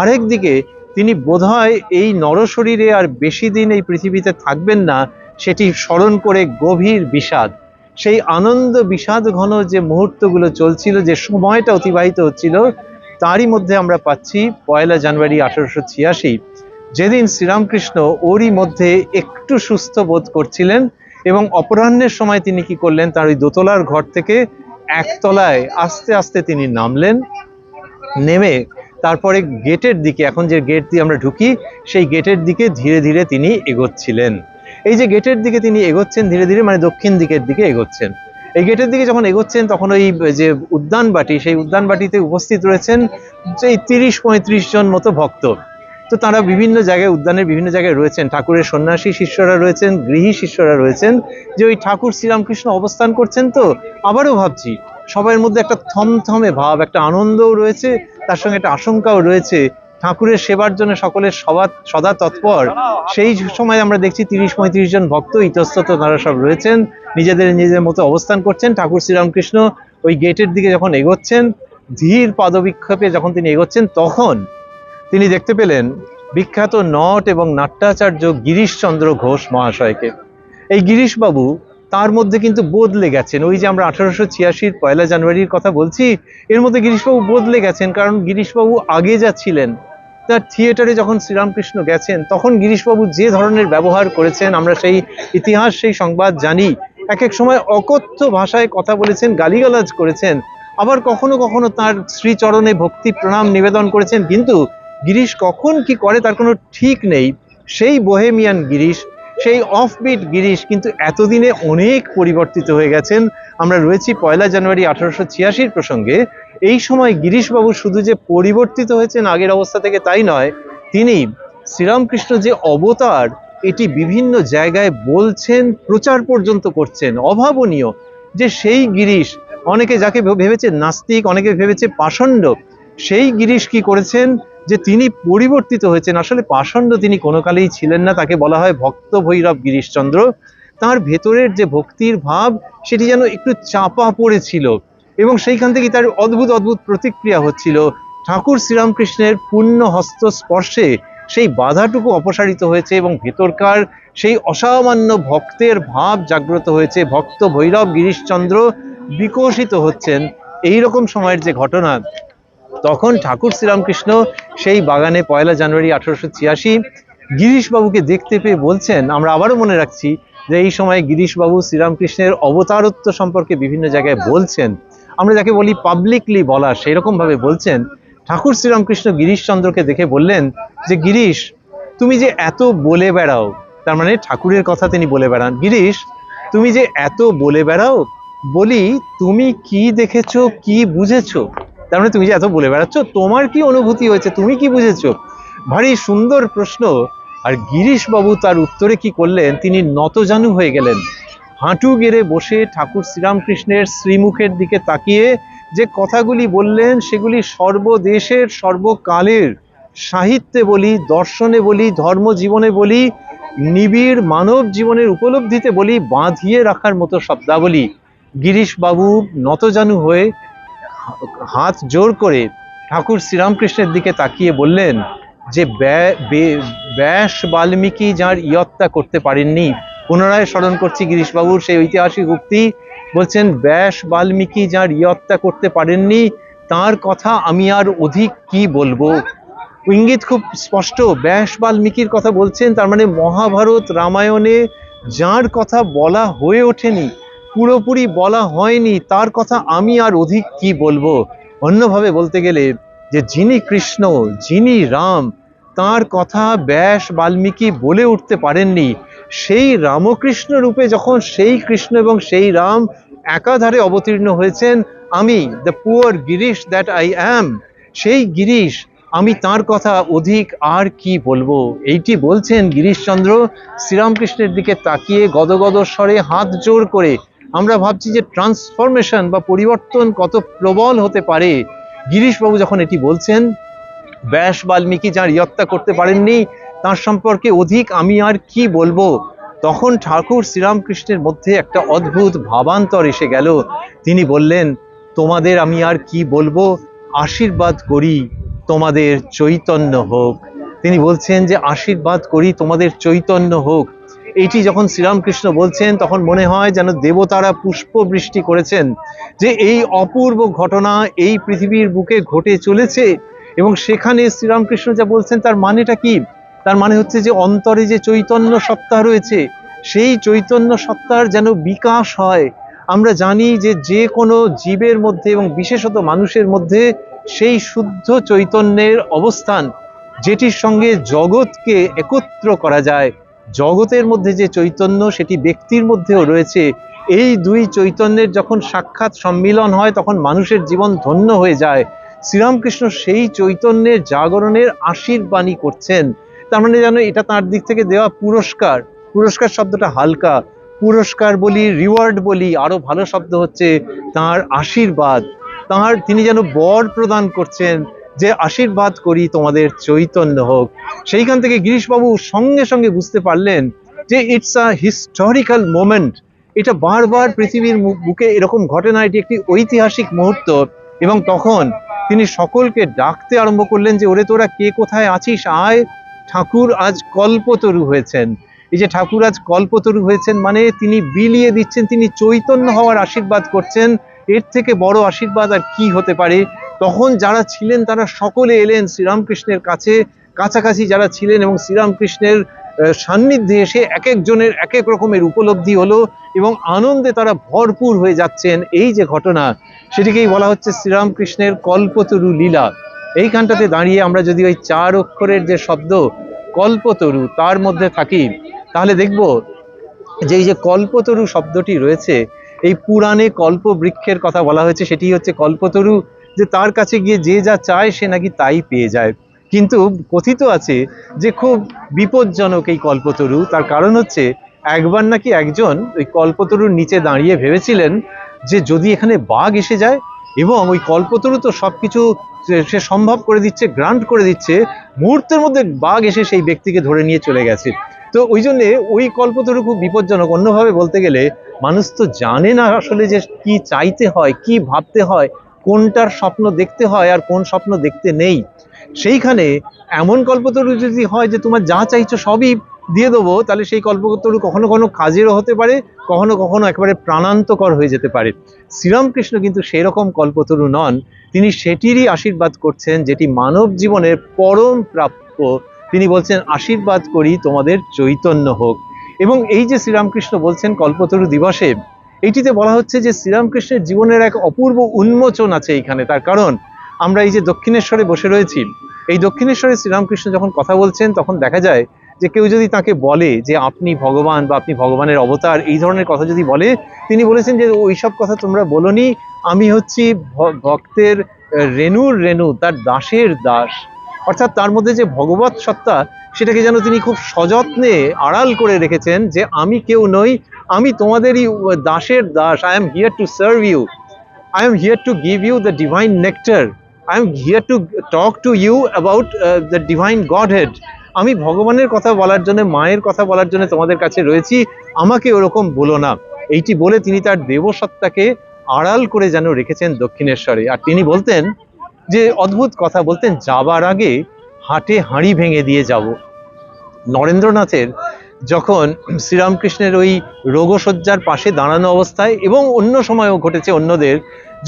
আরেকদিকে তিনি বোধহয় এই নরশরীরে আর বেশি দিন এই পৃথিবীতে থাকবেন না, সেটি স্মরণ করে গভীর বিষাদ। সেই আনন্দ বিষাদ ঘন যে মুহূর্তগুলো চলছিল, যে সময়টা অতিবাহিত হচ্ছিল, তারই মধ্যে আমরা পাচ্ছি 1 জানুয়ারি 1886, যেদিন শ্রীরামকৃষ্ণ ওরই মধ্যে একটু সুস্থ বোধ করছিলেন, এবং অপরাহ্নের সময় তিনি কি করলেন, তার ওই দোতলার ঘর থেকে একতলায় আস্তে আস্তে তিনি নামলেন। নেমে তারপরে গেটের দিকে, এখন যে গেট দিয়ে আমরা ঢুকি, সেই গেটের দিকে ধীরে ধীরে তিনি এগোচ্ছিলেন। এই যে গেটের দিকে তিনি এগোচ্ছেন ধীরে ধীরে, মানে দক্ষিণ দিকের দিকে এগোচ্ছেন। এই গেটের দিকে যখন এগোচ্ছেন, তখন ওই যে উদ্যানবাটি, সেই উদ্যানবাটিতে উপস্থিত রয়েছেন যে 30-35 জন মতো ভক্ত। তো তারা বিভিন্ন জায়গায়, উদ্যানের বিভিন্ন জায়গায় রয়েছেন। ঠাকুরের সন্ন্যাসী শিষ্যরা রয়েছেন, গৃহী শিষ্যরা রয়েছেন। যে ওই ঠাকুর শ্রীরামকৃষ্ণ অবস্থান করছেন, তো আবারও ভাবছি সবার মধ্যে একটা থমথমে ভাব, একটা আনন্দও রয়েছে, তার সঙ্গে একটা আশঙ্কাও রয়েছে। ঠাকুরের সেবার জন্য সকলের সদা তৎপর। সেই সময় আমরা দেখছি 30-35 জন ভক্ত ইতস্তত তারা সব রয়েছেন, নিজেদের মতো অবস্থান করছেন। ঠাকুর শ্রীরামকৃষ্ণ ওই গেটের দিকে যখন এগোচ্ছেন, ধীর পাদবিক্ষেপে যখন তিনি এগোচ্ছেন, তখন তিনি দেখতে পেলেন বিখ্যাত নট এবং নাট্যাচার্য গিরিশচন্দ্র ঘোষ মহাশয়কে। এই গিরিশবাবু, তার মধ্যে কিন্তু বদলে গেছেন। ওই যে আমরা 1886 1 জানুয়ারির কথা বলছি, এর মধ্যে গিরিশবাবু বদলে গেছেন। কারণ গিরিশবাবু আগে যা ছিলেন, তার থিয়েটারে যখন শ্রীরামকৃষ্ণ গেছেন, তখন গিরিশবাবু যে ধরনের ব্যবহার করেছেন, আমরা সেই ইতিহাস, সেই সংবাদ জানি। এক এক সময় অকথ্য ভাষায় কথা বলেছেন, গালিগালাজ করেছেন, আবার কখনো কখনো তার শ্রীচরণে ভক্তি প্রণাম নিবেদন করেছেন। কিন্তু গিরিশ কখন কি করে তার কোনো ঠিক নেই। সেই বোহেমিয়ান গিরিশ, সেই অফবিট গিরিশ কিন্তু এতদিনে অনেক পরিবর্তিত হয়ে গেছেন। আমরা রয়েছি 1 জানুয়ারি 1886 প্রসঙ্গে। এই সময় গিরিশবাবু শুধু যে পরিবর্তিত হয়েছেন আগের অবস্থা থেকে তাই নয়, তিনি শ্রীরামকৃষ্ণ যে অবতার, এটি বিভিন্ন জায়গায় বলছেন, প্রচার পর্যন্ত করছেন। অভাবনীয় যে সেই গিরিশ, অনেকে যাকে ভেবেছে নাস্তিক, অনেকে ভেবেছে পাষণ্ড, সেই গিরিশ কি করেছেন যে তিনি পরিবর্তিত হয়েছেন। আসলে পাষণ্ড তিনি কোনো কালেই ছিলেন না, তাকে বলা হয় ভক্ত ভৈরব গিরিশচন্দ্র। তার ভেতরের যে ভক্তির ভাব, সেটি যেন একটু চাপা পড়েছিল, এবং সেইখান থেকে তার অদ্ভুত অদ্ভুত প্রতিক্রিয়া হচ্ছিল। ঠাকুর শ্রীরামকৃষ্ণের পূর্ণ হস্ত স্পর্শে সেই বাধাটুকু অপসারিত হয়েছে, এবং ভেতরকার সেই অসামান্য ভক্তের ভাব জাগ্রত হয়েছে। ভক্ত ভৈরব গিরিশচন্দ্র বিকশিত হচ্ছেন। এই রকম সময়ের যে ঘটনা, তখন ঠাকুর শ্রীরামকৃষ্ণ সেই বাগানে 1 জানুয়ারি 1886 গিরিশবাবুকে দেখতে পেয়ে বলছেন, আমরা আবারও মনে রাখছি যে এই সময় গিরিশবাবু শ্রীরামকৃষ্ণের অবতারত্ব সম্পর্কে বিভিন্ন জায়গায় বলছেন, আমরা যাকে বলি পাবলিকলি বলা, সেই রকম ভাবে বলছেন। ঠাকুর শ্রীরামকৃষ্ণ গিরিশচন্দ্রকে দেখে বললেন যে গিরিশ, তুমি যে এত বলে বেড়াও, তার মানে ঠাকুরের কথা তিনি বলে বেড়ান, গিরিশ তুমি যে এত বলে বেড়াও, বলি তুমি কি দেখেছো, কি বুঝেছো? তার মানে তুমি যে এত বলে বেড়াচ্ছ, তোমার কি অনুভূতি হয়েছে, তুমি কি বুঝেছো? ভারী সুন্দর প্রশ্ন। আর গিরিশবাবু তার উত্তরে কি করলেন, তিনি নতজানু হয়ে গেলেন, হাঁটু গেড়ে বসে ঠাকুর শ্রীরামকৃষ্ণের শ্রীমুখের দিকে তাকিয়ে যে কথাগুলি বললেন, সেগুলি সর্বদেশের সর্বকালের সাহিত্যে বলি, দর্শনে বলি, ধর্মজীবনে বলি, নিবিড় মানব জীবনের উপলব্ধিতে বলি, বাঁধিয়ে রাখার মতো শব্দাবলী। গিরিশবাবু নতজানু হয়ে হাত জোর করে ঠাকুর শ্রীরামকৃষ্ণের দিকে তাকিয়ে বললেন যে ব্যাস বাল্মীকি যার ইয়ত্তা করতে পারেননি, পুনরায় স্মরণ করছি গিরিশবাবুর সেই ঐতিহাসিক উক্তি, বলছেন ব্যাস বাল্মীকি যার ইয়ত্তা করতে পারেননি, তার কথা আমি আর অধিক কি বলবো। ইঙ্গিত খুব স্পষ্ট, ব্যাস বাল্মীকির কথা বলছেন, তার মানে মহাভারত রামায়ণে যার কথা বলা হয়ে ওঠেনি, পুরোপুরি বলা হয়নি, তার কথা আমি আর অধিক কি বলবো। অন্যভাবে বলতে গেলে যে যিনি কৃষ্ণ, যিনি রাম, তার কথা ব্যাস বাল্মীকি বলে উঠতে পারেননি, সেই রামকৃষ্ণ রূপে যখন সেই কৃষ্ণ এবং সেই রাম একাধারে অবতীর্ণ হয়েছেন, আমি the poor Girish that I am, সেই গিরিশ, আমি তার কথা অধিক আর কি বলবো। এইটি বলছেন গিরিশচন্দ্র শ্রীরামকৃষ্ণের দিকে তাকিয়ে গদগদ স্বরে হাত জোর করে। আমরা ভাবছি যে ট্রান্সফরমেশন বা পরিবর্তন কত প্রবল হতে পারে। গিরিশবাবু যখন এটি বলছেন, ব্যাস বাল্মীকি যার ইয়ত্তা করতে পারেননি, তার সম্পর্কে অধিক আমি আর কি বলবো, তখন ঠাকুর শ্রীরামকৃষ্ণের মধ্যে একটা অদ্ভুত ভাবান্তর এসে গেল। তিনি বললেন, তোমাদের আমি আর কি বলবো, আশীর্বাদ করি তোমাদের চৈতন্য হোক। তিনি বলছেন যে আশীর্বাদ করি তোমাদের চৈতন্য হোক। এইটি যখন শ্রীরামকৃষ্ণ বলছেন, তখন মনে হয় যেন দেবতারা পুষ্প বৃষ্টি করেছেন, যে এই অপূর্ব ঘটনা এই পৃথিবীর বুকে ঘটে চলেছে। এবং সেখানে শ্রীরামকৃষ্ণ যা বলছেন, তার মানেটা কি? তার মানে হচ্ছে যে অন্তরে যে চৈতন্য সত্তা রয়েছে, সেই চৈতন্য সত্তার যেন বিকাশ হয়। আমরা জানি যে যে কোনো জীবের মধ্যে এবং বিশেষত মানুষের মধ্যে সেই শুদ্ধ চৈতন্যের অবস্থান, যেটির সঙ্গে জগৎকে একত্র করা যায়। জগতের মধ্যে যে চৈতন্য, সেটি ব্যক্তির মধ্যেও রয়েছে। এই দুই চৈতন্যের যখন সাক্ষাৎ সম্মিলন হয়, তখন মানুষের জীবন ধন্য হয়ে যায়। শ্রীরামকৃষ্ণ সেই চৈতন্যের জাগরণের আশীর্বাণী করছেন। তার মানে যেন এটা তার দিক থেকে দেওয়া পুরস্কার। পুরস্কার শব্দটা হালকা, পুরস্কার বলি, রিওয়ার্ড বলি, আরো ভালো শব্দ হচ্ছে তার আশীর্বাদ। তিনি যেন বর প্রদান করছেন যে আশীর্বাদ করি তোমাদের চৈতন্য হোক। সেইখান থেকে গিরিশবাবু সঙ্গে সঙ্গে বুঝতে পারলেন যে ইটস আ হিস্টোরিক্যাল মোমেন্ট। এটা বারবার পৃথিবীর বুকে এরকম ঘটে না, এটি একটি ঐতিহাসিক মুহূর্ত। এবং তখন তিনি সকলকে ডাকতে আরম্ভ করলেন যে ওরে তোরা কে কোথায় আছিস, আয়, ঠাকুর আজ কল্পতরু হয়েছেন। এই যে ঠাকুর আজ কল্পতরু হয়েছেন, মানে তিনি বিলিয়ে দিচ্ছেন, তিনি চৈতন্য হওয়ার আশীর্বাদ করছেন। এর থেকে বড় আশীর্বাদ আর কি হতে পারে? তখন যারা ছিলেন তারা সকলে এলেন শ্রীরামকৃষ্ণের কাছে, কাছাকাছি যারা ছিলেন, এবং শ্রীরামকৃষ্ণের সান্নিধ্যে এসে এক একজনের এক এক রকমের উপলব্ধি হলো এবং আনন্দে তারা ভরপুর হয়ে যাচ্ছেন। এই যে ঘটনা, সেটিকেই বলা হচ্ছে শ্রীরামকৃষ্ণের কল্পতরু লীলা। এইখানটাতে দাঁড়িয়ে আমরা যদি ওই 4 অক্ষরের যে শব্দ কল্পতরু তার মধ্যে থাকি, তাহলে দেখব যে এই যে কল্পতরু শব্দটি রয়েছে, এই পুরাণে কল্প বৃক্ষের কথা বলা হয়েছে, সেটি হচ্ছে কল্পতরু, যে তার কাছে গিয়ে যে যা চায় সে নাকি তাই পেয়ে যায়। কিন্তু কথিত আছে যে খুব বিপজ্জনক এই কল্পতরু। তার কারণ হচ্ছে, একবার নাকি একজন ওই কল্পতরুর নিচে দাঁড়িয়ে ভেবেছিলেন যে যদি এখানে বাঘ এসে যায়, এবং ওই কল্পতরু তো সবকিছু সে সম্ভব করে দিচ্ছে, গ্রান্ট করে দিচ্ছে, মুহূর্তের মধ্যে বাঘ এসে সেই ব্যক্তিকে ধরে নিয়ে চলে গেছে। তো ওই জন্যে ওই কল্পতরু খুব বিপজ্জনক। অন্যভাবে বলতে গেলে, মানুষ তো জানে না আসলে যে কি চাইতে হয়, কি ভাবতে হয়, কোনটার স্বপ্ন দেখতে হয় আর কোন স্বপ্ন দেখতে নেই। সেইখানে এমন কল্পতরু যদি হয় যে তোমার যা চাইছো সবই দিয়ে দেবো, তাহলে সেই কল্পতরু কখনো কখনো কাজেরও হতে পারে, কখনো কখনো একেবারে প্রাণান্তকর হয়ে যেতে পারে। শ্রীরামকৃষ্ণ কিন্তু সেই রকম কল্পতরু নন। তিনি সেটিরই আশীর্বাদ করছেন যেটি মানব জীবনের পরম প্রাপ্য। তিনি বলছেন আশীর্বাদ করি তোমাদের চৈতন্য হোক। এবং এই যে শ্রীরামকৃষ্ণ বলছেন কল্পতরু দিবসে, এইটিতে বলা হচ্ছে যে শ্রীরামকৃষ্ণের জীবনের এক অপূর্ব উন্মোচন আছে এইখানে। তার কারণ আমরা এই যে দক্ষিণেশ্বরে বসে রয়েছি, এই দক্ষিণেশ্বরে শ্রীরামকৃষ্ণ যখন কথা বলছেন তখন দেখা যায় যে কেউ যদি তাকে বলে যে আপনি ভগবান বা আপনি ভগবানের অবতার, এই ধরনের কথা যদি বলে, তিনি বলেছেন যে ওইসব কথা তোমরা বলোনি, আমি হচ্ছি ভক্তের রেণুর রেণু, তার দাসের দাস। অর্থাৎ তার মধ্যে যে ভগবৎ সত্তা, সেটাকে যেন তিনি খুব সযত্নে আড়াল করে রেখেছেন, যে আমি কেউ নই, আমি তোমাদেরই দাসের দাস। I am here to serve you, I am here to give you the divine nectar. I am here to talk to you about the divine Godhead. আমি ভগবানের কথা বলার জন্য, মায়ের কথা বলার জন্য তোমাদের কাছে রয়েছি, আমাকে ওরকম বলো না। এইটি বলে তিনি তার দেবসত্তাকে আড়াল করে যেন রেখেছেন দক্ষিণেশ্বরে। আর তিনি বলতেন যে অদ্ভুত কথা বলতেন, যাবার আগে হাটে হাঁড়ি ভেঙে দিয়ে যাব। নরেন্দ্রনাথের যখন শ্রীরামকৃষ্ণের ওই রোগশয্যার পাশে দাঁড়ানো অবস্থায়, এবং অন্য সময়ও ঘটেছে অন্যদের,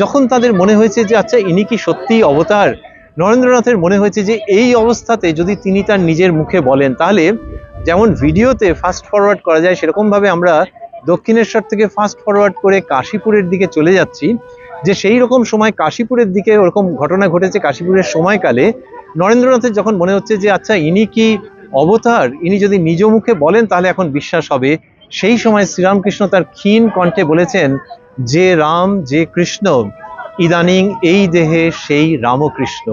যখন তাদের মনে হয়েছে যে আচ্ছা ইনি কি সত্যিই অবতার, নরেন্দ্রনাথের মনে হয়েছে যে এই অবস্থাতে যদি তিনি তার নিজের মুখে বলেন, তাহলে যেমন ভিডিওতে ফাস্ট ফরওয়ার্ড করা যায়, সেরকমভাবে আমরা দক্ষিণেশ্বর থেকে ফাস্ট ফরওয়ার্ড করে কাশীপুরের দিকে চলে যাচ্ছি। যে সেই রকম সময় কাশীপুরের দিকে ওরকম ঘটনা ঘটেছে কাশীপুরের সময়কালে। নরেন্দ্রনাথের যখন মনে হচ্ছে যে আচ্ছা ইনি কি অবতার, ইনি যদি নিজ মুখে বলেন তাহলে এখন বিশ্বাস হবে, সেই সময় শ্রীরামকৃষ্ণ তার ক্ষীণ কণ্ঠে বলেছেন যে রাম যে কৃষ্ণ, ইদানিং এই দেহে সেই রামকৃষ্ণ।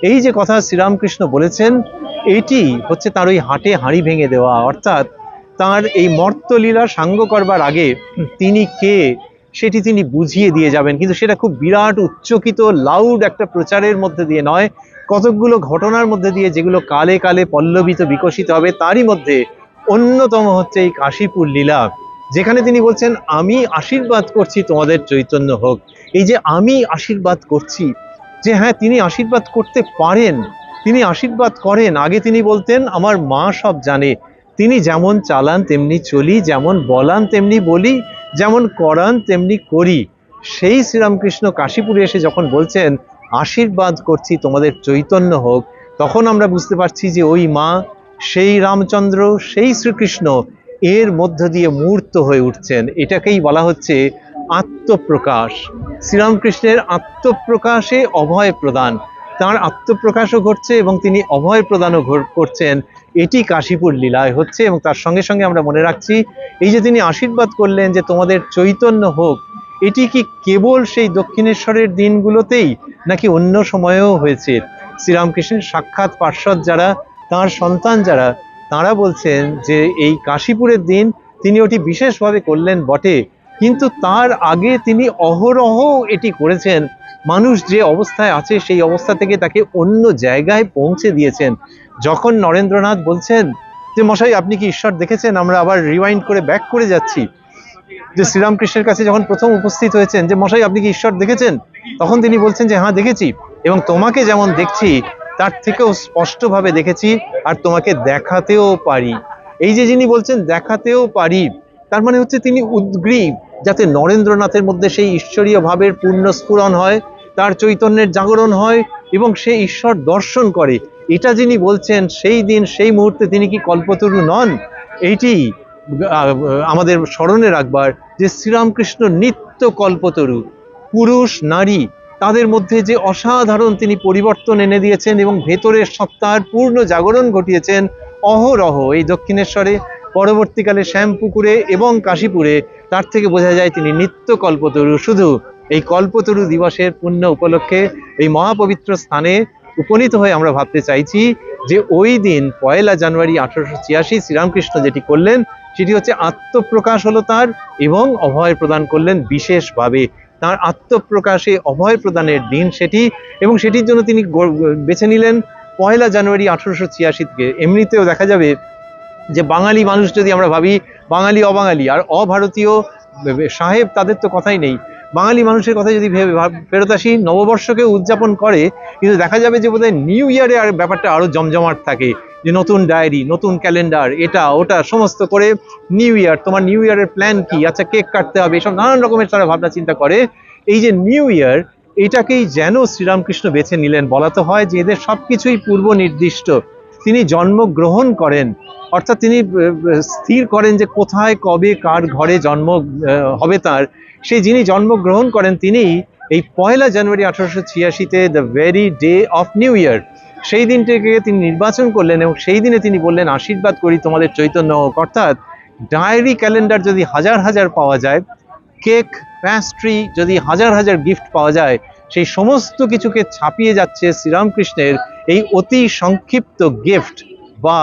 এই যে কথা শ্রীরামকৃষ্ণ বলেছেন, এটি হচ্ছে তার ওই হাটে হাঁড়ি ভেঙে দেওয়া। অর্থাৎ তার এই মর্তলীলা সাঙ্গ করবার আগে তিনি কে সেটি তিনি বুঝিয়ে দিয়ে যাবেন, কিন্তু সেটা খুব বিরাট উচ্চকিত লাউড একটা প্রচারের মধ্যে দিয়ে নয়, কতকগুলো ঘটনার মধ্যে দিয়ে, যেগুলো কালে কালে পল্লবিত বিকশিত হবে। তারই মধ্যে অন্যতম হচ্ছে এই কাশীপুর লীলা, যেখানে তিনি বলছেন আমি আশীর্বাদ করছি তোমাদের চৈতন্য হোক। এই যে আমি আশীর্বাদ করছি, যে হ্যাঁ তিনি আশীর্বাদ করতে পারেন, তিনি আশীর্বাদ করেন। আগে তিনি বলতেন আমার মা সব জানে, তিনি যেমন চালান তেমনি চলি, যেমন বলান তেমনি বলি, যেমন করান তেমনি করি। সেই শ্রীরামকৃষ্ণ কাশীপুরে এসে যখন বলছেন আশীর্বাদ করছি তোমাদের চৈতন্য হোক, তখন আমরা বুঝতে পারছি যে ওই মা, সেই রামচন্দ্র, সেই শ্রীকৃষ্ণ এর মধ্য দিয়ে মূর্ত হয়ে উঠছেন। এটাকেই বলা হচ্ছে আত্মপ্রকাশ। শ্রীরামকৃষ্ণের আত্মপ্রকাশে অভয় প্রদান, তার আত্মপ্রকাশও ঘটছে এবং তিনি অভয় প্রদানও করছেন। এটি কাশীপুর লীলায় হচ্ছে। এবং তার সঙ্গে সঙ্গে আমরা মনে রাখছি, এই যে তিনি আশীর্বাদ করলেন যে তোমাদের চৈতন্য হোক, এটি কি কেবল সেই দক্ষিণেশ্বরের দিনগুলোতেই, নাকি অন্য সময়েও হয়েছে? শ্রীরামকৃষ্ণের সাক্ষাৎ পার্ষদ যারা, তার সন্তান যারা, তারা বলছেন যে এই কাশীপুরের দিন তিনি ওটি বিশেষভাবে করলেন বটে, কিন্তু তার আগে তিনি অহরহ এটি করেছেন। মানুষ যে অবস্থায় আছে সেই অবস্থা থেকে তাকে অন্য জায়গায় পৌঁছে দিয়েছেন। যখন নরেন্দ্রনাথ বলছেন যে মশাই আপনি কি ঈশ্বর দেখেছেন, আমরা আবার রিওয়াইন্ড করে ব্যাক করে যাচ্ছি, যে শ্রীরামকৃষ্ণের কাছে যখন প্রথম উপস্থিত হয়েছেন যে মশাই আপনি কি ঈশ্বর দেখেছেন, তখন তিনি বলছেন যে হ্যাঁ দেখেছি, এবং তোমাকে যেমন দেখছি তার থেকেও স্পষ্টভাবে দেখেছি, আর তোমাকে দেখাতেও পারি। এই যে যিনি বলছেন দেখাতেও পারি, তার মানে হচ্ছে তিনি উদ্গ্রীব যাতে নরেন্দ্রনাথের মধ্যে সেই ঈশ্বরীয় ভাবের পূর্ণ স্ফুরণ হয়, তার চৈতন্যের জাগরণ হয় এবং সে ঈশ্বর দর্শন করে। এটা যিনি বলছেন, সেই দিন সেই মুহূর্তে তিনি কি কল্পতরু নন? এইটি আমাদের স্মরণে রাখবার যে শ্রীরামকৃষ্ণ নিত্য কল্পতরু। পুরুষ নারী তাদের মধ্যে যে অসাধারণ তিনি পরিবর্তন এনে দিয়েছেন এবং ভেতরের সত্তার পূর্ণ জাগরণ ঘটিয়েছেন অহরহ এই দক্ষিণেশ্বরে, পরবর্তীকালে শ্যামপুকুরে এবং কাশীপুরে। তার থেকে বোঝা যায় তিনি নিত্য কল্পতরু। শুধু এই কল্পতরু দিবসের পুণ্য উপলক্ষে এই মহাপবিত্র স্থানে উপনীত হয়ে আমরা ভাবতে চাইছি যে ওই দিন 1 জানুয়ারি 1886 শ্রীরামকৃষ্ণ যেটি করলেন সেটি হচ্ছে আত্মপ্রকাশ হলো তার, এবং অভয় প্রদান করলেন বিশেষভাবে। তার আত্মপ্রকাশে অভয় প্রদানের দিন সেটি, এবং সেটির জন্য তিনি বেছে নিলেন 1 জানুয়ারি 1886 থেকে। এমনিতেও দেখা যাবে যে বাঙালি মানুষ যদি আমরা ভাবি, বাঙালি অবাঙালি আর অভারতীয় সাহেব তাদের তো কথাই নেই, বাঙালি মানুষের কথা যদি ফেরত আসি, নববর্ষকে উদযাপন করে, কিন্তু দেখা যাবে যে বোধহয় নিউ ইয়ারে আর ব্যাপারটা আরো জমজমাট থাকে, যে নতুন ডায়েরি, নতুন ক্যালেন্ডার, এটা ওটা সমস্ত করে নিউ ইয়ার, তোমার নিউ ইয়ারের প্ল্যান কি, আচ্ছা কেক কাটতে হবে, এসব নানান রকমের তারা ভাবনা চিন্তা করে। এই যে নিউ ইয়ার, এটাকেই যেন শ্রীরামকৃষ্ণ বেছে নিলেন। বলা তো হয় যে এদের সবকিছুই পূর্ব নির্দিষ্ট, তিনি জন্মগ্রহণ করেন, অর্থাৎ তিনি স্থির করেন যে কোথায় কবে কার ঘরে জন্ম হবে তার, সেই যিনি জন্মগ্রহণ করেন তিনি এই 1 জানুয়ারি 1886-তে the very day of New Year দিনটিকে তিনি নির্বাচন করলেন এবং সেই দিনে তিনি বললেন আশীর্বাদ করি তোমাদের চৈতন্য হোক। অর্থাৎ ডায়েরি ক্যালেন্ডার যদি হাজার হাজার পাওয়া যায়, কেক প্যাস্ট্রি যদি হাজার হাজার গিফট পাওয়া যায়, সেই সমস্ত কিছুকে ছাপিয়ে যাচ্ছে শ্রীরামকৃষ্ণের এই অতি সংক্ষিপ্ত গিফট বা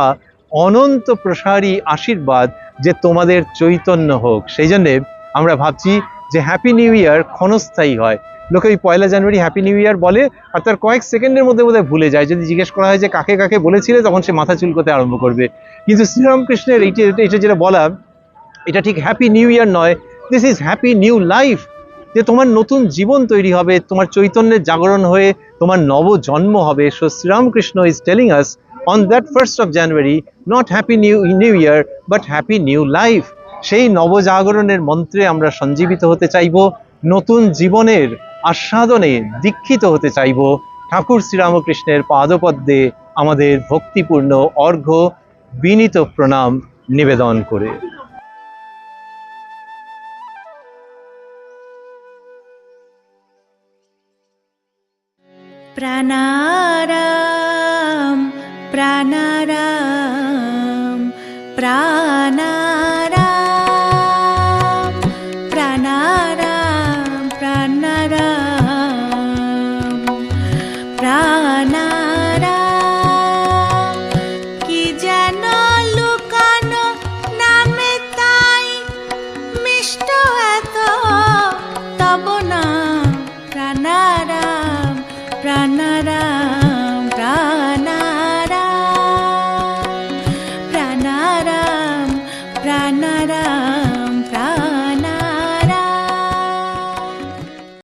অনন্ত প্রসারী আশীর্বাদ যে তোমাদের চৈতন্য হোক। সেই জন্যে আমরা ভাবছি যে হ্যাপি নিউ ইয়ার ক্ষণস্থায়ী হয়। লোকে ওই 1 জানুয়ারি হ্যাপি নিউ ইয়ার বলে আর তার কয়েক সেকেন্ডের মধ্যে বোধহয় ভুলে যায়। যদি জিজ্ঞেস করা হয় যে কাকে কাকে বলেছিলে, তখন সে মাথা চুলকোতে আরম্ভ করবে। কিন্তু শ্রীরামকৃষ্ণের এটা যেটা বলা, এটা ঠিক হ্যাপি নিউ ইয়ার নয়, this is happy new life, যে তোমার নতুন জীবন তৈরি হবে, তোমার চৈতন্যের জাগরণ হয়ে তোমার নবজন্ম হবে। So Sri Ramakrishna is telling us on that 1 January not happy new year but happy new life. সেই নবজাগরণের মন্ত্রে আমরা সঞ্জীবিত হতে চাইব, নতুন জীবনের আস্বাদনে দীক্ষিত হতে চাইব, ঠাকুর শ্রীরামকৃষ্ণের পাদপদ্মে আমাদের ভক্তিপূর্ণ অর্ঘ্য বিনীত প্রণাম নিবেদন করে। প্রাণারাম প্রাণারাম প্রাণারাম প্রাণারাম প্রাণারাম প্রাণারাম, কি যেন লুকানো নামে তাই মিষ্ট এত তব নাম। প্রাণারাম প্রাণারাম প্রাণারাম প্রাণারাম প্রাণারাম